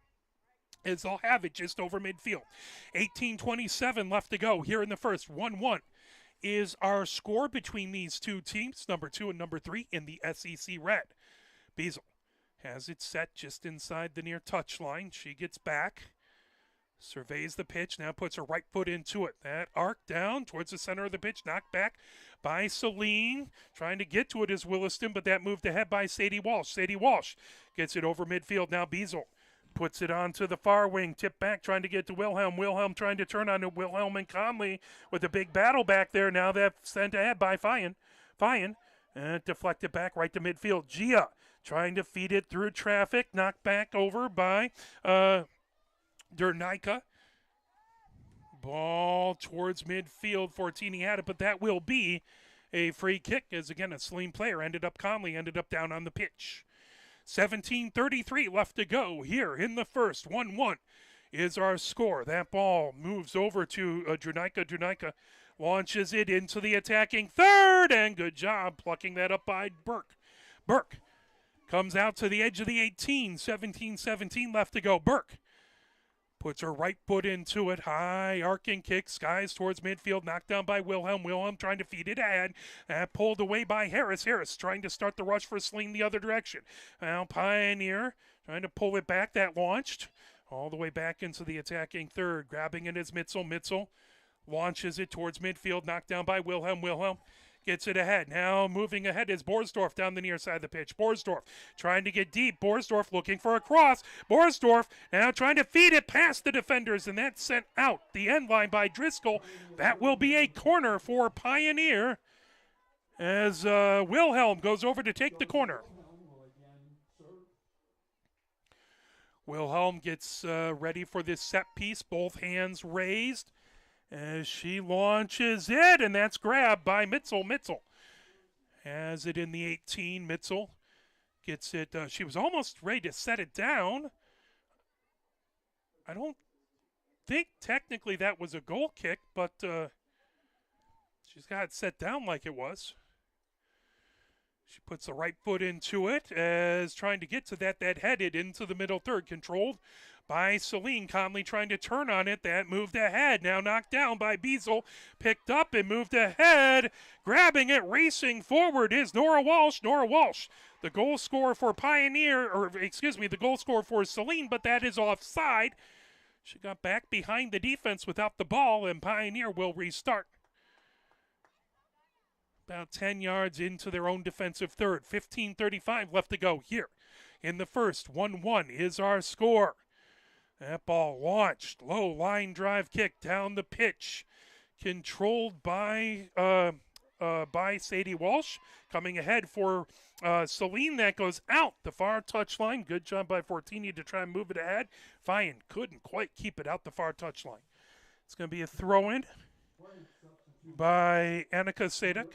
as they'll have it just over midfield. 18:27 left to go here in the first. 1-1 is our score between these two teams, number 2 and number 3 in the SEC Red. Beazle has it set just inside the near touch line. She gets back, surveys the pitch, now puts her right foot into it. That arc down towards the center of the pitch, knocked back by Saline. Trying to get to it is Williston, but that moved ahead by Sadie Walsh. Sadie Walsh gets it over midfield. Now Beazle puts it onto the far wing, tip back, trying to get to Wilhelm. Wilhelm trying to turn on to Wilhelm and Conley with a big battle back there. Now that's sent ahead by Fyan. Deflected back right to midfield. Gia trying to feed it through traffic, knocked back over by Dernika. Ball towards midfield. Fortini had it, but that will be a free kick as, again, a Saline player Conley ended up down on the pitch. 17:33 left to go here in the first. 1-1 is our score. That ball moves over to Dernika. Dernika launches it into the attacking third, and good job plucking that up by Burke. Burke comes out to the edge of the 18. 17-17 left to go. Burke puts her right foot into it. High arcing kick, skies towards midfield, knocked down by Wilhelm. Wilhelm trying to feed it ahead. Pulled away by Harris. Harris trying to start the rush for Saline the other direction. Now Pioneer trying to pull it back. That launched all the way back into the attacking third. Grabbing it is Mitzel. Mitzel launches it towards midfield, knocked down by Wilhelm. Wilhelm gets it ahead. Now moving ahead is Borsdorf down the near side of the pitch. Borsdorf trying to get deep. Borsdorf looking for a cross. Borsdorf now trying to feed it past the defenders, and that's sent out the end line by Driscoll. That will be a corner for Pioneer as Wilhelm goes over to take the corner. Wilhelm gets ready for this set piece, both hands raised as she launches it, and that's grabbed by Mitzel. Mitzel has it in the 18. Mitzel gets it. She was almost ready to set it down. I don't think technically that was a goal kick, but she's got it set down like it was. She puts the right foot into it as trying to get to that headed into the middle third, controlled by Saline. Conley trying to turn on it. That moved ahead. Now knocked down by Beazle. Picked up and moved ahead. Grabbing it, racing forward is Nora Walsh. Nora Walsh, the goal scorer for the goal scorer for Saline, but that is offside. She got back behind the defense without the ball, and Pioneer will restart. About 10 yards into their own defensive third. 15:35 left to go here in the first. 1-1 is our score. That ball launched. Low line drive kick down the pitch. Controlled by Sadie Walsh. Coming ahead for Saline. That goes out the far touchline. Good job by Fortini to try and move it ahead. Fyan couldn't quite keep it out the far touchline. It's going to be a throw-in by Annika Sadek.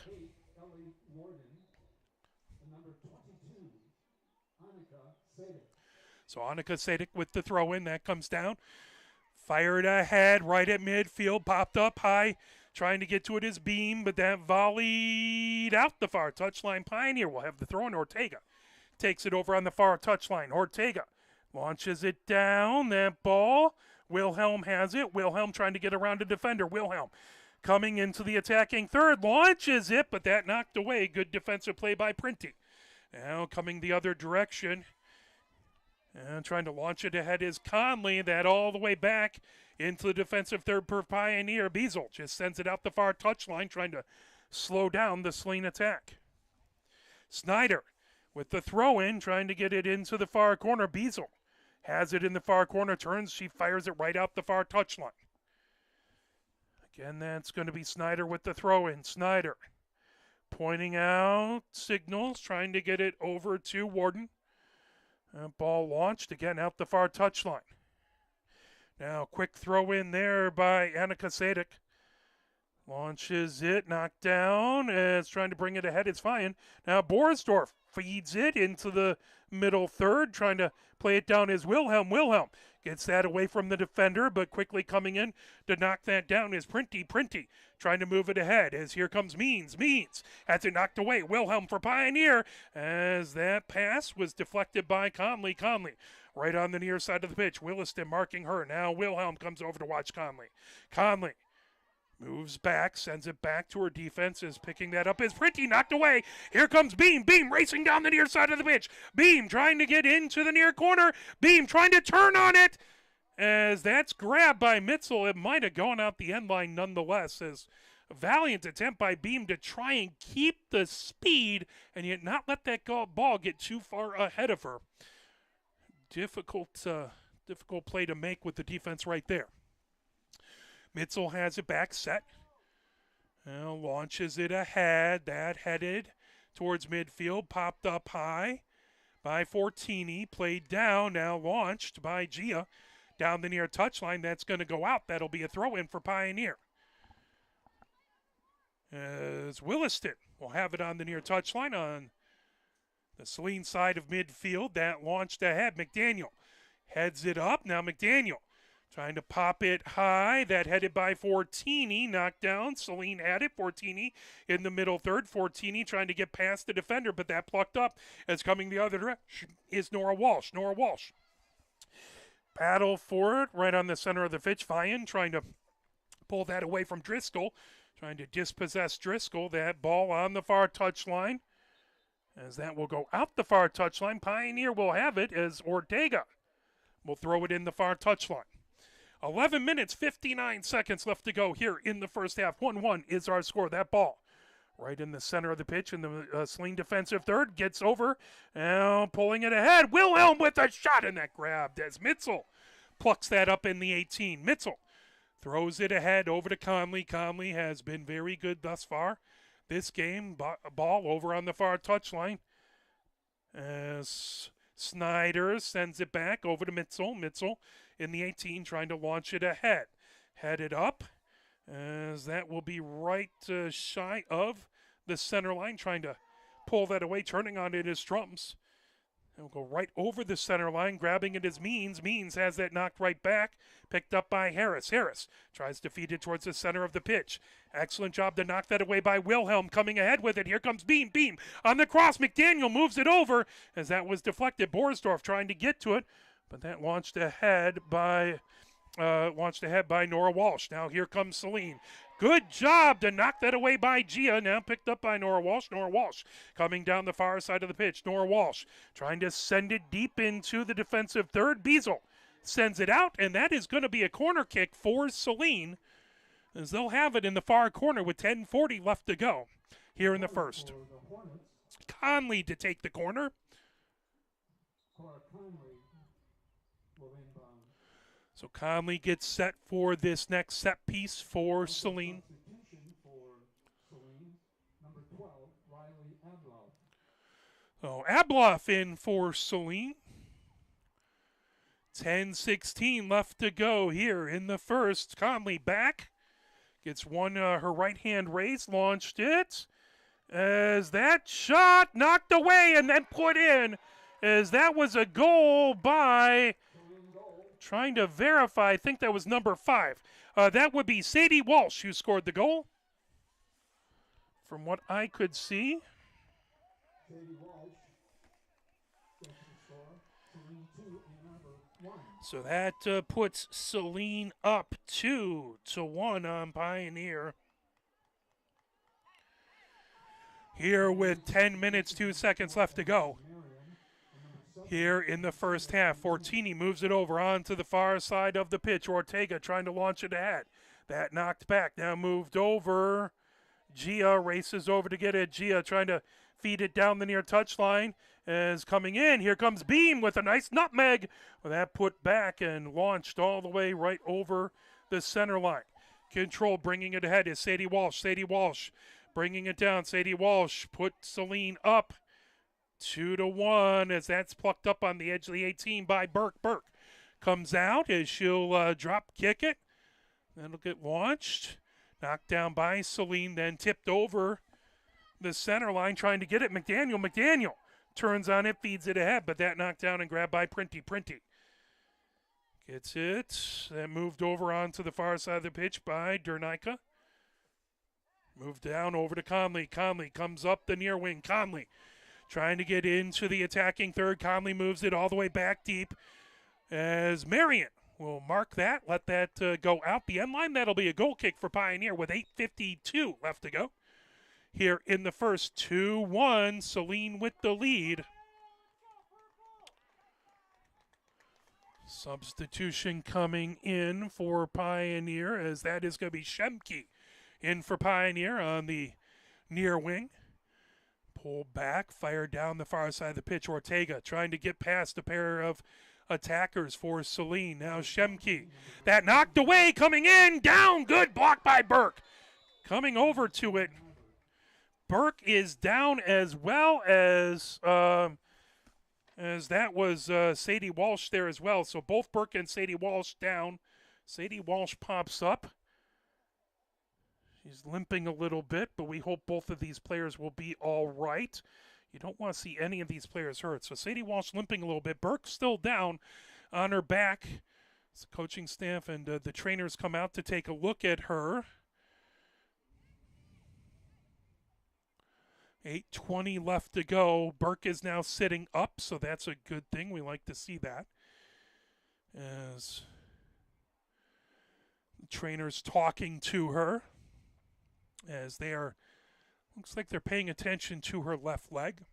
So Annika Sadek with the throw-in. That comes down. Fired ahead, right at midfield. Popped up high. Trying to get to it is Beam, but that volleyed out the far touchline. Pioneer will have the throw-in. Ortega takes it over on the far touchline. Ortega launches it down. That ball. Wilhelm has it. Wilhelm trying to get around a defender. Wilhelm coming into the attacking third. Launches it, but that knocked away. Good defensive play by Printy. Now coming the other direction. And trying to launch it ahead is Conley. That all the way back into the defensive third per Pioneer. Beazle just sends it out the far touchline, trying to slow down the Saline attack. Snyder with the throw-in, trying to get it into the far corner. Beazle has it in the far corner, turns, she fires it right out the far touchline. Again, that's going to be Snyder with the throw-in. Snyder pointing out signals, trying to get it over to Warden. Ball launched again out the far touchline. Now quick throw in there by Annika Sadek. Launches it, knocked down, as trying to bring it ahead. It's fine. Now Borsdorf feeds it into the middle third, trying to play it down is Wilhelm. Wilhelm gets that away from the defender, but quickly coming in to knock that down is Printy. Printy trying to move it ahead as here comes Means. Means has it knocked away. Wilhelm for Pioneer as that pass was deflected by Conley. Conley right on the near side of the pitch. Williston marking her. Now Wilhelm comes over to watch Conley. Conley Moves back, sends it back to her defense, is picking that up. Is Printy knocked away. Here comes Beam. Beam racing down the near side of the pitch. Beam trying to get into the near corner. Beam trying to turn on it. As that's grabbed by Mitzel, it might have gone out the end line nonetheless. As a valiant attempt by Beam to try and keep the speed and yet not let that ball get too far ahead of her. Difficult play to make with the defense right there. Mitzel has it back set. Now launches it ahead. That headed towards midfield. Popped up high by Fortini. Played down. Now launched by Gia. Down the near touchline. That's going to go out. That'll be a throw-in for Pioneer. As Williston will have it on the near touchline on the Saline side of midfield. That launched ahead. McDaniel heads it up. Now McDaniel trying to pop it high. That headed by Fortini. Knocked down. Saline had it. Fortini in the middle third. Fortini trying to get past the defender, but that plucked up. As coming the other direction is Nora Walsh. Nora Walsh. Battle for it right on the center of the pitch. Vian trying to pull that away from Driscoll. Trying to dispossess Driscoll. That ball on the far touchline. As that will go out the far touchline. Pioneer will have it as Ortega will throw it in the far touchline. 11 minutes, 59 seconds left to go here in the first half. 1-1 is our score. That ball right in the center of the pitch in the Saline defensive third. Gets over. Now pulling it ahead. Wilhelm with a shot, and that grabbed as Mitzel plucks that up in the 18. Mitzel throws it ahead over to Conley. Conley has been very good thus far this game. Ball over on the far touchline. As Snyder sends it back over to Mitzel. Mitzel in the 18 trying to launch it ahead. Headed up as that will be right shy of the center line. Trying to pull that away. Turning on it is Strums. It'll go right over the center line. Grabbing it is Means. Means has that knocked right back. Picked up by Harris. Harris tries to feed it towards the center of the pitch. Excellent job to knock that away by Wilhelm. Coming ahead with it. Here comes Beam. Beam on the cross. McDaniel moves it over as that was deflected. Borsdorf trying to get to it, but that launched ahead by Nora Walsh. Now here comes Saline. Good job to knock that away by Gia. Now picked up by Nora Walsh. Nora Walsh coming down the far side of the pitch. Nora Walsh trying to send it deep into the defensive third. Beazle sends it out, and that is going to be a corner kick for Saline, as they'll have it in the far corner with 10:40 left to go here in the first. Conley to take the corner. So Conley gets set for this next set piece for Saline. So Abloff in for Saline. 10:16 left to go here in the first. Conley back. Gets one, her right hand raised, launched it. As that shot knocked away and then put in. As that was a goal by... Trying to verify, I think that was number 5. That would be Sadie Walsh who scored the goal. From what I could see. So that puts Saline up 2-1 on Pioneer. Here with 10 minutes, 2 seconds left to go. Here in the first half, Fortini moves it over onto the far side of the pitch. Ortega trying to launch it ahead. That knocked back, now moved over. Gia races over to get it. Gia trying to feed it down the near touchline. Is coming in. Here comes Beam with a nice nutmeg. Well, that put back and launched all the way right over the center line. Control bringing it ahead is Sadie Walsh. Sadie Walsh bringing it down. Sadie Walsh put Saline up. 2-1 as that's plucked up on the edge of the 18 by Burke. Burke comes out as she'll drop kick it. That'll get launched. Knocked down by Saline, then tipped over the center line trying to get it. McDaniel. McDaniel turns on it, feeds it ahead, but that knocked down and grabbed by Printy. Printy gets it. Then moved over onto the far side of the pitch by Dernica. Moved down over to Conley. Conley comes up the near wing. Conley trying to get into the attacking third. Conley moves it all the way back deep as Marion we'll mark that, let that go out the end line. That'll be a goal kick for Pioneer with 8:52 left to go. Here in the first, 2-1, Saline with the lead. Substitution coming in for Pioneer, as that is going to be Shemke in for Pioneer on the near wing. Pull back, fire down the far side of the pitch. Ortega trying to get past a pair of attackers for Saline. Now Shemke. That knocked away, coming in, down, good block by Burke. Coming over to it. Burke is down as well as that was Sadie Walsh there as well. So both Burke and Sadie Walsh down. Sadie Walsh pops up. She's limping a little bit, but we hope both of these players will be all right. You don't want to see any of these players hurt. So Sadie Walsh limping a little bit. Burke still down on her back. The coaching staff and the trainers come out to take a look at her. 8:20 left to go. Burke is now sitting up, so that's a good thing. We like to see that. As the trainers talking to her, as they are, looks like they're paying attention to her left leg.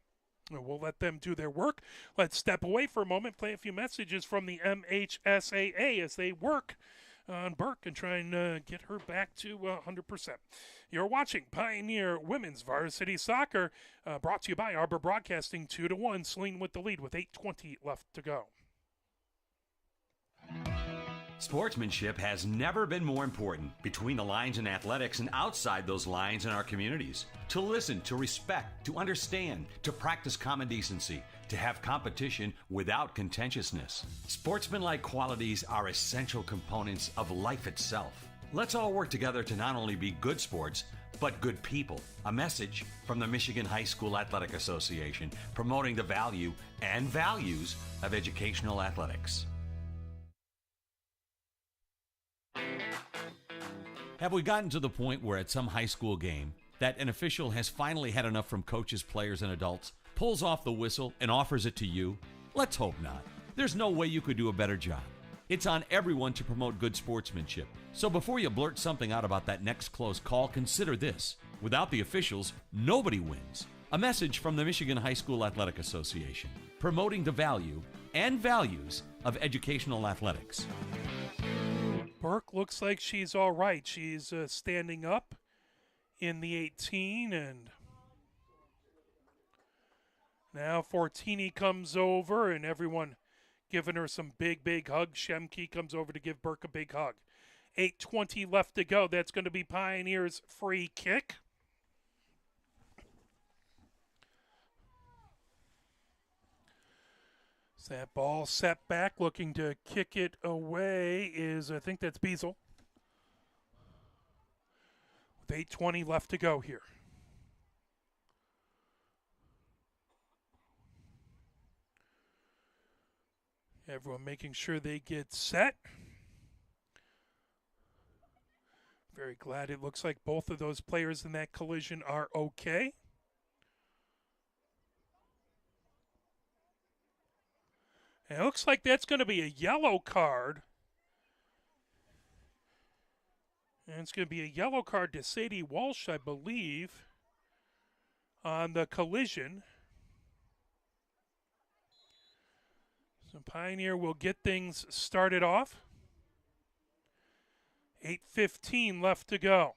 We'll let them do their work. Let's step away for a moment, play a few messages from the MHSAA as they work on Burke and try and get her back to 100%. You're watching Pioneer Women's Varsity Soccer, brought to you by Arbor Broadcasting. 2-1, Saline with the lead with 8:20 left to go. Sportsmanship has never been more important between the lines in athletics and outside those lines in our communities. To listen, to respect, to understand, to practice common decency, to have competition without contentiousness. Sportsmanlike qualities are essential components of life itself. Let's all work together to not only be good sports, but good people. A message from the Michigan High School Athletic Association, promoting the value and values of educational athletics. Have we gotten to the point where at some high school game that an official has finally had enough from coaches, players, and adults, pulls off the whistle, and offers it to you? Let's hope not. There's no way you could do a better job. It's on everyone to promote good sportsmanship. So before you blurt something out about that next close call, consider this. Without the officials, nobody wins. A message from the Michigan High School Athletic Association, promoting the value and values of educational athletics. Burke looks like she's all right. She's standing up in the 18, and now Fortini comes over, and everyone giving her some big hugs. Shemke comes over to give Burke a big hug. 8:20 left to go. That's going to be Pioneer's free kick. So that ball set back, looking to kick it away is, I think that's Beazle. With 8:20 left to go here. Everyone making sure they get set. Very glad it looks like both of those players in that collision are okay. And it looks like that's going to be a yellow card. And it's going to be a yellow card to Sadie Walsh, I believe, on the collision. So Pioneer will get things started off. 8:15 left to go.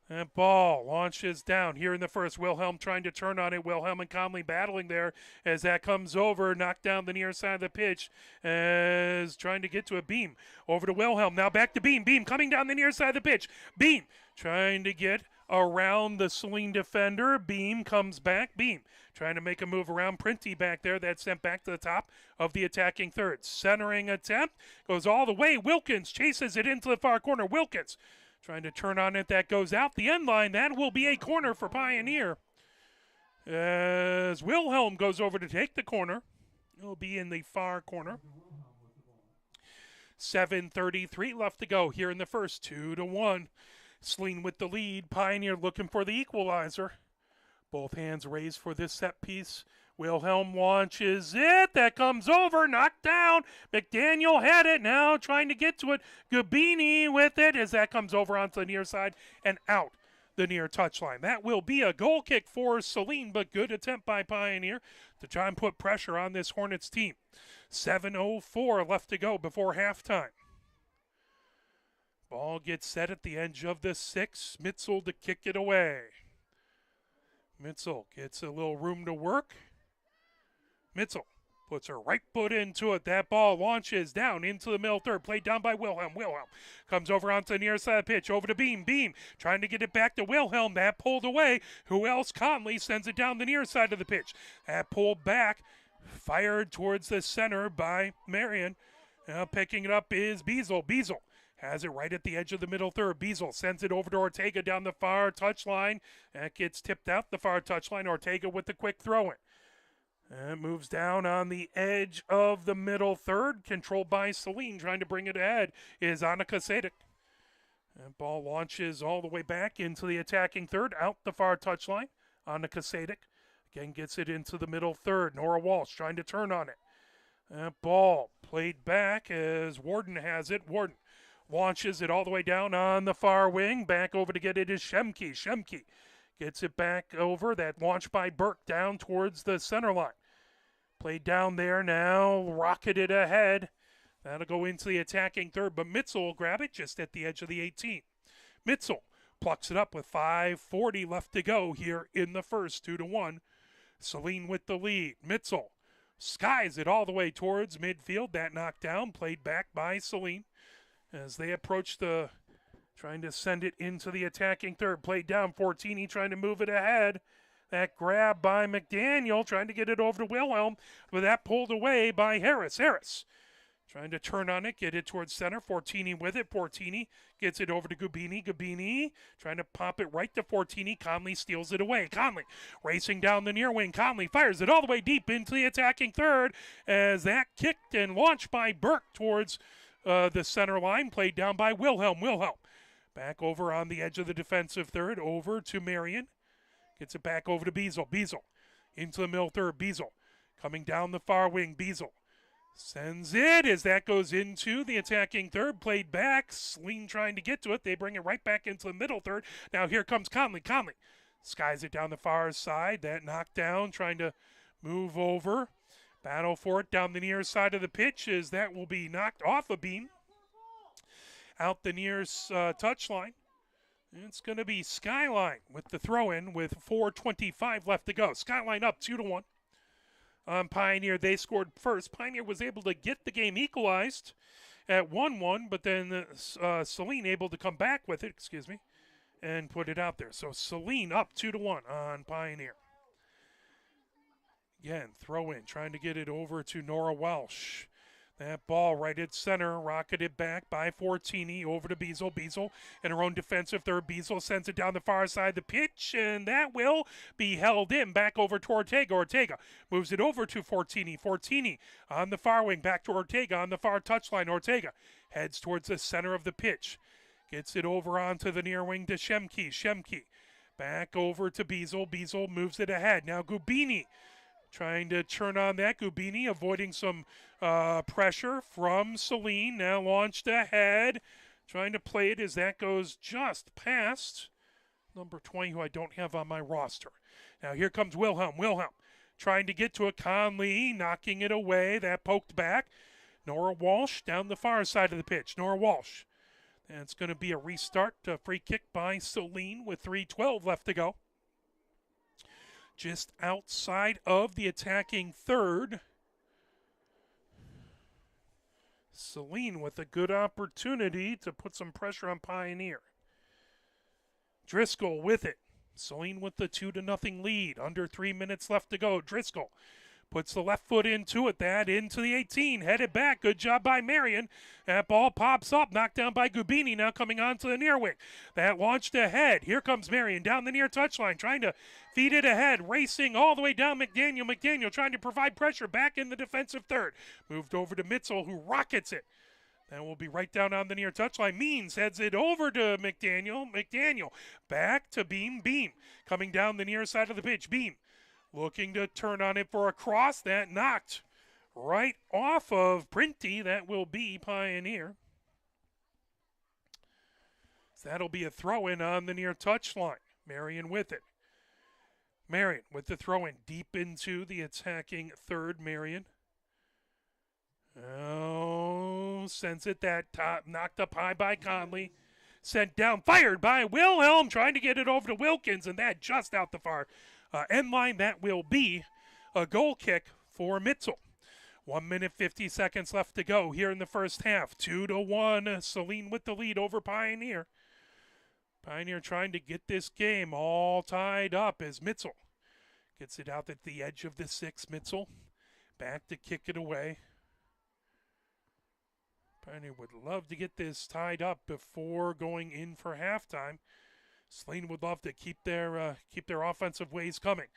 That ball launches down here in the first. Wilhelm trying to turn on it. Wilhelm and Conley battling there as that comes over. Knocked down the near side of the pitch as trying to get to a Beam. Over to Wilhelm. Now back to Beam. Beam coming down the near side of the pitch. Beam trying to get around the Saline defender. Beam comes back. Beam trying to make a move around Printy back there. That's sent back to the top of the attacking third. Centering attempt. Goes all the way. Wilkins chases it into the far corner. Wilkins trying to turn on it. That goes out the end line. That will be a corner for Pioneer. As Wilhelm goes over to take the corner. It'll be in the far corner. 7:33 left to go here in the first. 2-1. Saline with the lead. Pioneer looking for the equalizer. Both hands raised for this set piece Wilhelm launches it. That comes over, knocked down. McDaniel had it, now trying to get to it. Gabini with it as that comes over onto the near side and out the near touchline. That will be a goal kick for Saline, but good attempt by Pioneer to try and put pressure on this Hornets team. 7:04 left to go before halftime. Ball gets set at the edge of the 6. Mitzel to kick it away. Mitzel gets a little room to work. Mitzel puts her right foot into it. That ball launches down into the middle third. Played down by Wilhelm. Wilhelm comes over onto the near side of the pitch. Over to Beam. Beam trying to get it back to Wilhelm. That pulled away. Who else? Conley sends it down the near side of the pitch. That pulled back. Fired towards the center by Marion. Now picking it up is Beazle. Beazle has it right at the edge of the middle third. Beazle sends it over to Ortega down the far touchline. That gets tipped out the far touchline. Ortega with the quick throw-in. And moves down on the edge of the middle third. Controlled by Saline. Trying to bring it ahead is Annika Sadek. And ball launches all the way back into the attacking third. Out the far touchline. Annika Sadek again gets it into the middle third. Nora Walsh trying to turn on it. That ball played back as Warden has it. Warden launches it all the way down on the far wing. Back over to get it is Shemke. Shemke gets it back over. That launch by Burke down towards the center line. Played down there now, rocketed ahead. That'll go into the attacking third, but Mitzel will grab it just at the edge of the 18. Mitzel plucks it up with 5:40 left to go here in the first, 2-1. Saline with the lead. Mitzel skies it all the way towards midfield. That knockdown played back by Saline as they approach the, trying to send it into the attacking third. Played down, Fortini trying to move it ahead. That grab by McDaniel, trying to get it over to Wilhelm, but that pulled away by Harris. Harris trying to turn on it, get it towards center. Fortini with it. Fortini gets it over to Gubini. Gubini trying to pop it right to Fortini. Conley steals it away. Conley racing down the near wing. Conley fires it all the way deep into the attacking third as that kicked and launched by Burke towards the center line. Played down by Wilhelm. Wilhelm back over on the edge of the defensive third. Over to Marion. Gets it back over to Beazle. Beazle into the middle third. Beazle coming down the far wing. Beazle sends it as that goes into the attacking third. Played back. Saline trying to get to it. They bring it right back into the middle third. Now here comes Conley. Conley skies it down the far side. That knockdown trying to move over. Battle for it down the near side of the pitch as that will be knocked off a beam. Out the near touchline. It's going to be Skyline with the throw-in with 4:25 left to go. Skyline up 2-1 on Pioneer. They scored first. Pioneer was able to get the game equalized at 1-1, but then Saline able to come back with it, and put it out there. So Saline up 2-1 on Pioneer. Again, throw-in, trying to get it over to Nora Welsh. That ball right at center, rocketed back by Fortini over to Beazle. Beazle in her own defensive third. Beazle sends it down the far side of the pitch, and that will be held in. Back over to Ortega. Ortega moves it over to Fortini. Fortini on the far wing, back to Ortega on the far touchline. Ortega heads towards the center of the pitch. Gets it over onto the near wing to Shemke. Shemke back over to Beazle. Beazle moves it ahead. Now Gubini trying to turn on that. Gubini avoiding some pressure from Saline. Now launched ahead. Trying to play it as that goes just past number 20, who I don't have on my roster. Now here comes Wilhelm. Wilhelm trying to get to it. Conley knocking it away. That poked back. Nora Walsh down the far side of the pitch. Nora Walsh. That's going to be a restart. A free kick by Saline with 3:12 left to go. Just outside of the attacking third. Saline with a good opportunity to put some pressure on Pioneer. Driscoll with it. Saline with the 2-0 lead. Under 3 minutes left to go. Driscoll puts the left foot into it. That into the 18. Headed back. Good job by Marion. That ball pops up. Knocked down by Gubini. Now coming on to the near wing. That launched ahead. Here comes Marion down the near touchline. Trying to feed it ahead. Racing all the way down McDaniel. McDaniel trying to provide pressure back in the defensive third. Moved over to Mitzel, who rockets it. That will be right down on the near touchline. Means heads it over to McDaniel. McDaniel back to Beam. Beam coming down the near side of the pitch. Beam looking to turn on it for a cross. That knocked right off of Printy. That will be Pioneer. So that'll be a throw-in on the near touchline. Marion with it. Marion with the throw-in deep into the attacking third. Marion. Oh, sends it that top, knocked up high by Conley. Sent down, fired by Wilhelm, trying to get it over to Wilkins, and that just out the far end line. That will be a goal kick for Mitzel. 1 minute, 50 seconds left to go here in the first half. 2-1, Saline with the lead over Pioneer. Pioneer trying to get this game all tied up as Mitzel gets it out at the edge of the 6. Mitzel back to kick it away. Pioneer would love to get this tied up before going in for halftime. Saline would love to keep their offensive ways coming.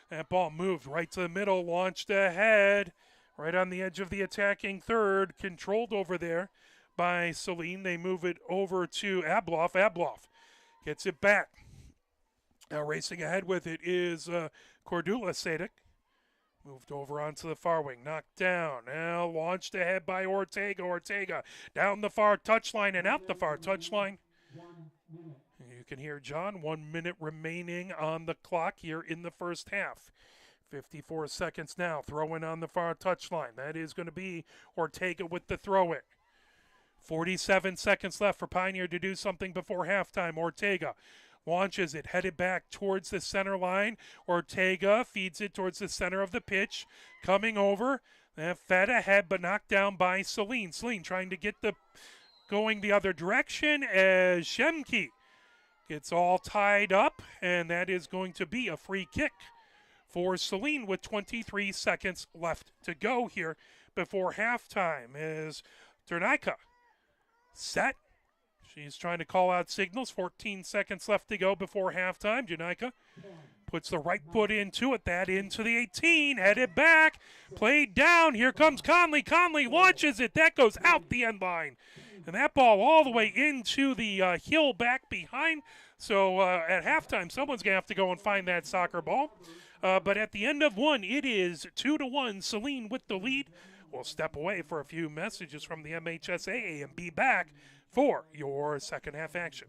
That ball moved right to the middle, launched ahead, right on the edge of the attacking third, controlled over there by Saline. They move it over to Abloff. Abloff gets it back. Now racing ahead with it is Cordula Sadek. Moved over onto the far wing, knocked down. Now launched ahead by Ortega. Ortega down the far touchline and out the far touchline. You can hear John. 1 minute remaining on the clock here in the first half. 54 seconds now. Throw in on the far touchline. That is going to be Ortega with the throw in. 47 seconds left for Pioneer to do something before halftime. Ortega launches it, headed back towards the center line. Ortega feeds it towards the center of the pitch. Coming over, fed ahead, but knocked down by Saline. Saline trying to get going the other direction as Shemke gets all tied up, and that is going to be a free kick for Saline with 23 seconds left to go here before halftime as Ternaika set. She's trying to call out signals. 14 seconds left to go before halftime. Janika puts the right foot into it. That into the 18. Headed back. Played down. Here comes Conley. Conley launches it. That goes out the end line. And that ball all the way into the hill back behind. So at halftime, someone's going to have to go and find that soccer ball. But at the end of one, it is 2-1. Saline with the lead. We'll step away for a few messages from the MHSAA and be back for your second half action.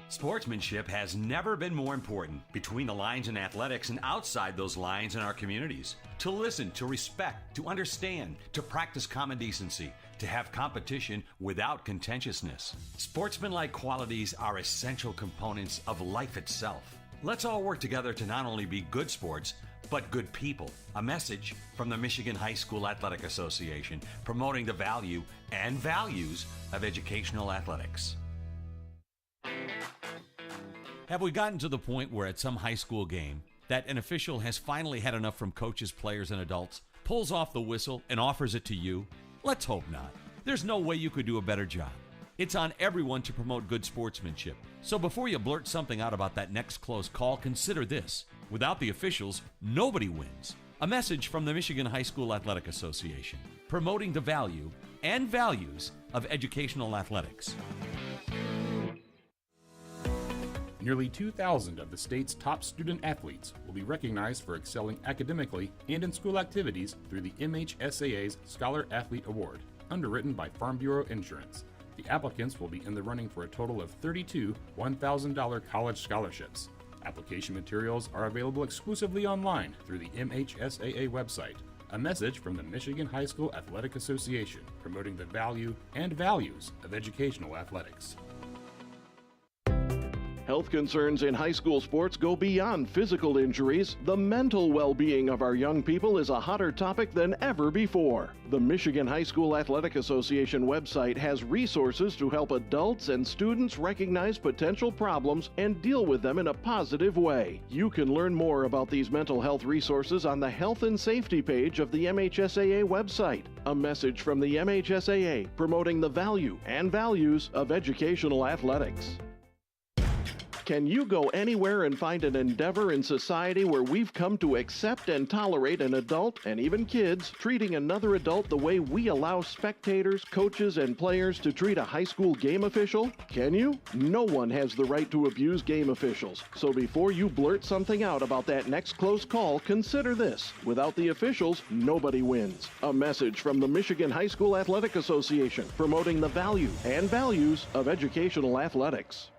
Sportsmanship has never been more important between the lines in athletics and outside those lines in our communities. To listen, to respect, to understand, to practice common decency, to have competition without contentiousness. Sportsmanlike qualities are essential components of life itself. Let's all work together to not only be good sports, but good people. A message from the Michigan High School Athletic Association, promoting the value and values of educational athletics. Have we gotten to the point where at some high school game that an official has finally had enough from coaches, players, and adults, pulls off the whistle, and offers it to you? Let's hope not. There's no way you could do a better job. It's on everyone to promote good sportsmanship. So before you blurt something out about that next close call, consider this. Without the officials, nobody wins. A message from the Michigan High School Athletic Association, promoting the value and values of educational athletics. Nearly 2,000 of the state's top student athletes will be recognized for excelling academically and in school activities through the MHSAA's Scholar Athlete Award, underwritten by Farm Bureau Insurance. The applicants will be in the running for a total of 32 $1,000 college scholarships. Application materials are available exclusively online through the MHSAA website. A message from the Michigan High School Athletic Association, promoting the value and values of educational athletics. Health concerns in high school sports go beyond physical injuries. The mental well-being of our young people is a hotter topic than ever before. The Michigan High School Athletic Association website has resources to help adults and students recognize potential problems and deal with them in a positive way. You can learn more about these mental health resources on the Health and Safety page of the MHSAA website. A message from the MHSAA promoting the value and values of educational athletics. Can you go anywhere and find an endeavor in society where we've come to accept and tolerate an adult, and even kids, treating another adult the way we allow spectators, coaches, and players to treat a high school game official? Can you? No one has the right to abuse game officials. So before you blurt something out about that next close call, consider this. Without the officials, nobody wins. A message from the Michigan High School Athletic Association, promoting the value and values of educational athletics.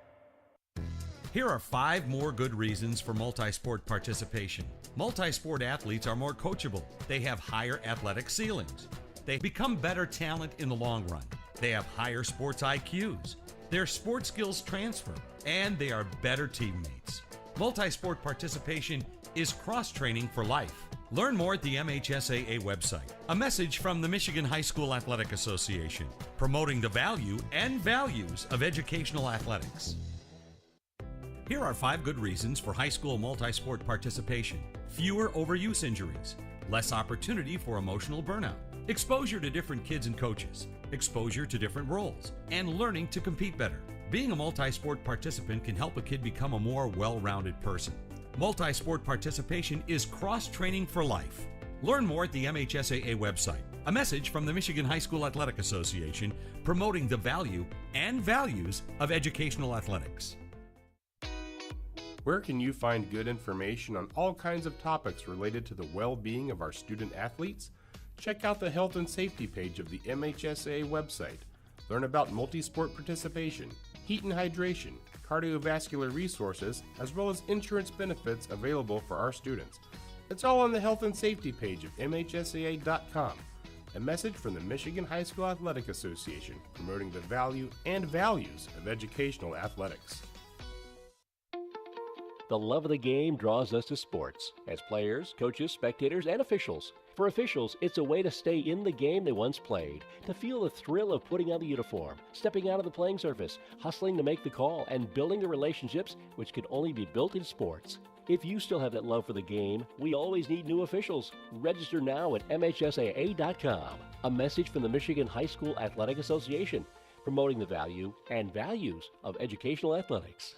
Here are 5 more good reasons for multi-sport participation. Multi-sport athletes are more coachable. They have higher athletic ceilings. They become better talent in the long run. They have higher sports IQs. Their sport skills transfer, and they are better teammates. Multi-sport participation is cross-training for life. Learn more at the MHSAA website. A message from the Michigan High School Athletic Association, promoting the value and values of educational athletics. Here are 5 good reasons for high school multi-sport participation. Fewer overuse injuries, less opportunity for emotional burnout, exposure to different kids and coaches, exposure to different roles, and learning to compete better. Being a multi-sport participant can help a kid become a more well-rounded person. Multi-sport participation is cross-training for life. Learn more at the MHSAA website. A message from the Michigan High School Athletic Association, promoting the value and values of educational athletics. Where can you find good information on all kinds of topics related to the well-being of our student athletes? Check out the health and safety page of the MHSAA website. Learn about multi-sport participation, heat and hydration, cardiovascular resources, as well as insurance benefits available for our students. It's all on the health and safety page of MHSAA.com. A message from the Michigan High School Athletic Association, promoting the value and values of educational athletics. The love of the game draws us to sports, as players, coaches, spectators, and officials. For officials, it's a way to stay in the game they once played, to feel the thrill of putting on the uniform, stepping out of the playing surface, hustling to make the call, and building the relationships which can only be built in sports. If you still have that love for the game, we always need new officials. Register now at MHSAA.com. A message from the Michigan High School Athletic Association, promoting the value and values of educational athletics.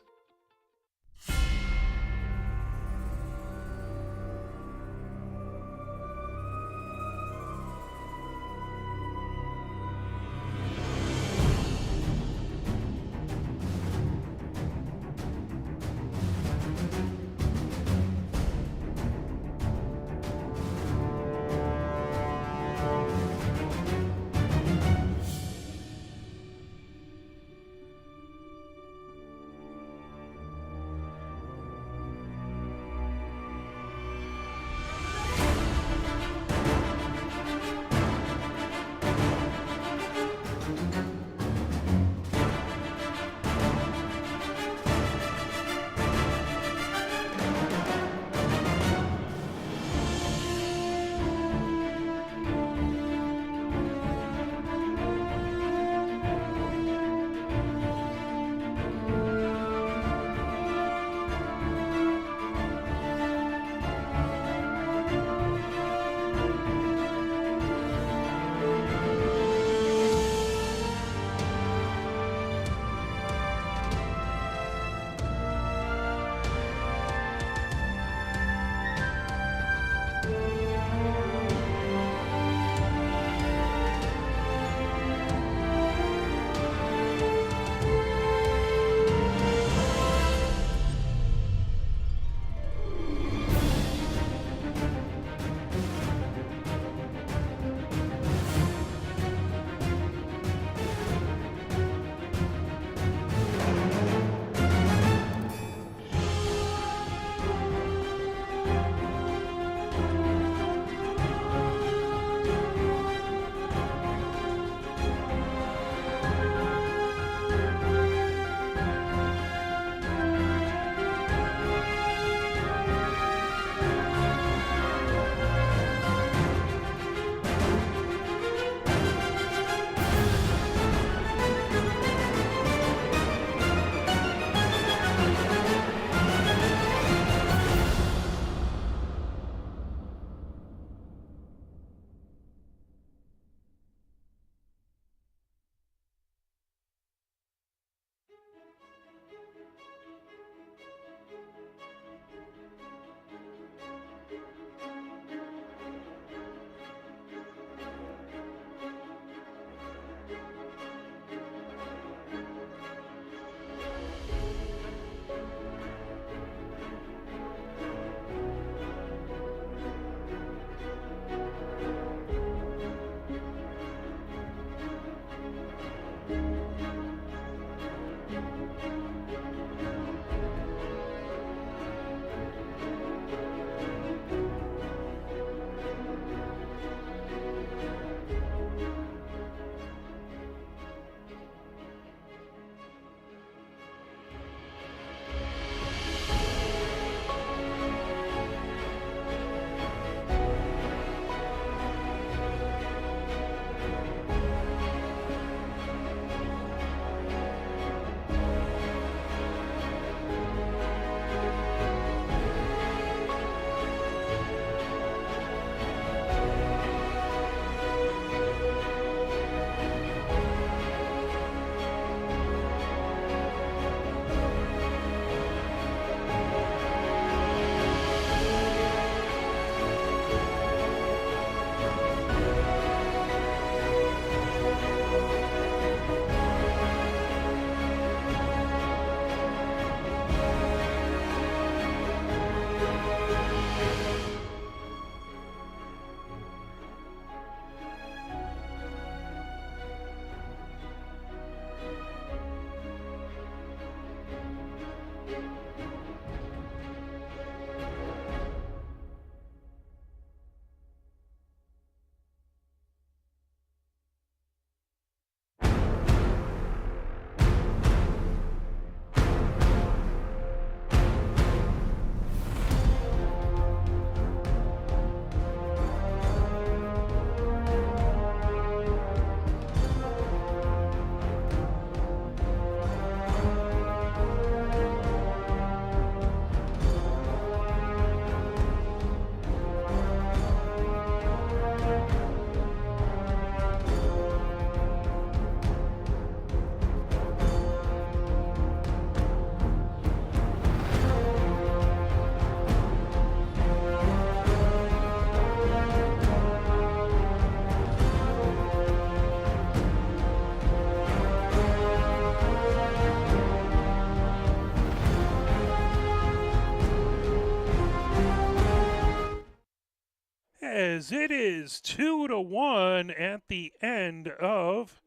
as it is 2-1 at the end of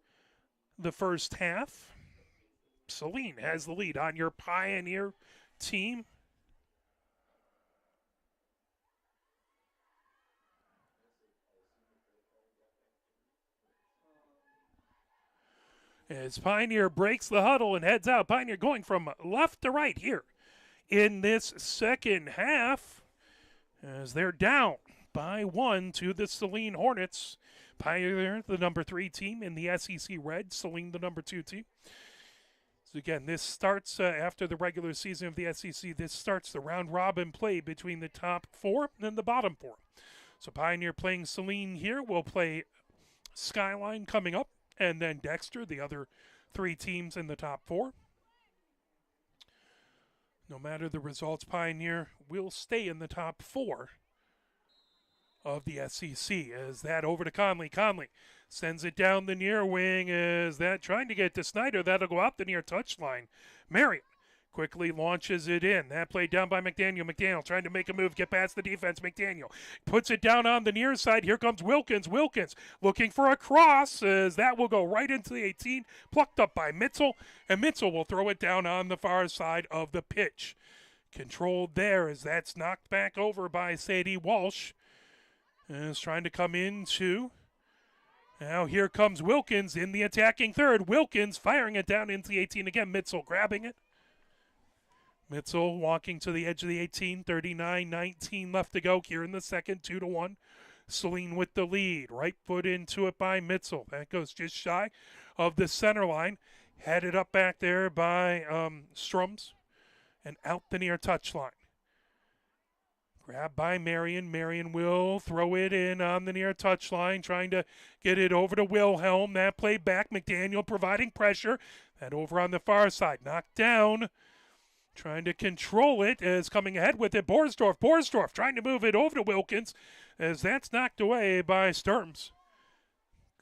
the first half. Saline has the lead on your Pioneer team. As Pioneer breaks the huddle and heads out. Pioneer going from left to right here in this second half as they're down by 1 to the Saline Hornets. Pioneer, the number 3 team in the SEC Red. Saline, the number 2 team. So again, this starts after the regular season of the SEC. This starts the round-robin play between the top 4 and the bottom 4. So Pioneer playing Saline here. We'll play Skyline coming up, and then Dexter, the other 3 teams in the top 4. No matter the results, Pioneer will stay in the top 4 of the SEC. As that over to Conley. Conley sends it down the near wing. Is that trying to get to Snyder? That'll go out the near touchline. Marion quickly launches it in. That play down by McDaniel. McDaniel trying to make a move, get past the defense. McDaniel puts it down on the near side. Here comes Wilkins. Wilkins looking for a cross, as that will go right into the 18, plucked up by Mitchell, and Mitchell will throw it down on the far side of the pitch. Controlled there as that's knocked back over by Sadie Walsh. And is trying to come into. Now here comes Wilkins in the attacking third. Wilkins firing it down into the 18 again. Mitchell grabbing it. Mitchell walking to the edge of the 18, 39-19 left to go here in the second, 2-1. Saline with the lead. Right foot into it by Mitchell. That goes just shy of the center line. Headed up back there by Strums and out the near touchline. Grabbed by Marion. Marion will throw it in on the near touchline, trying to get it over to Wilhelm. That play back. McDaniel providing pressure. That over on the far side. Knocked down. Trying to control it as coming ahead with it. Borsdorf. Borsdorf trying to move it over to Wilkins as that's knocked away by Sturms.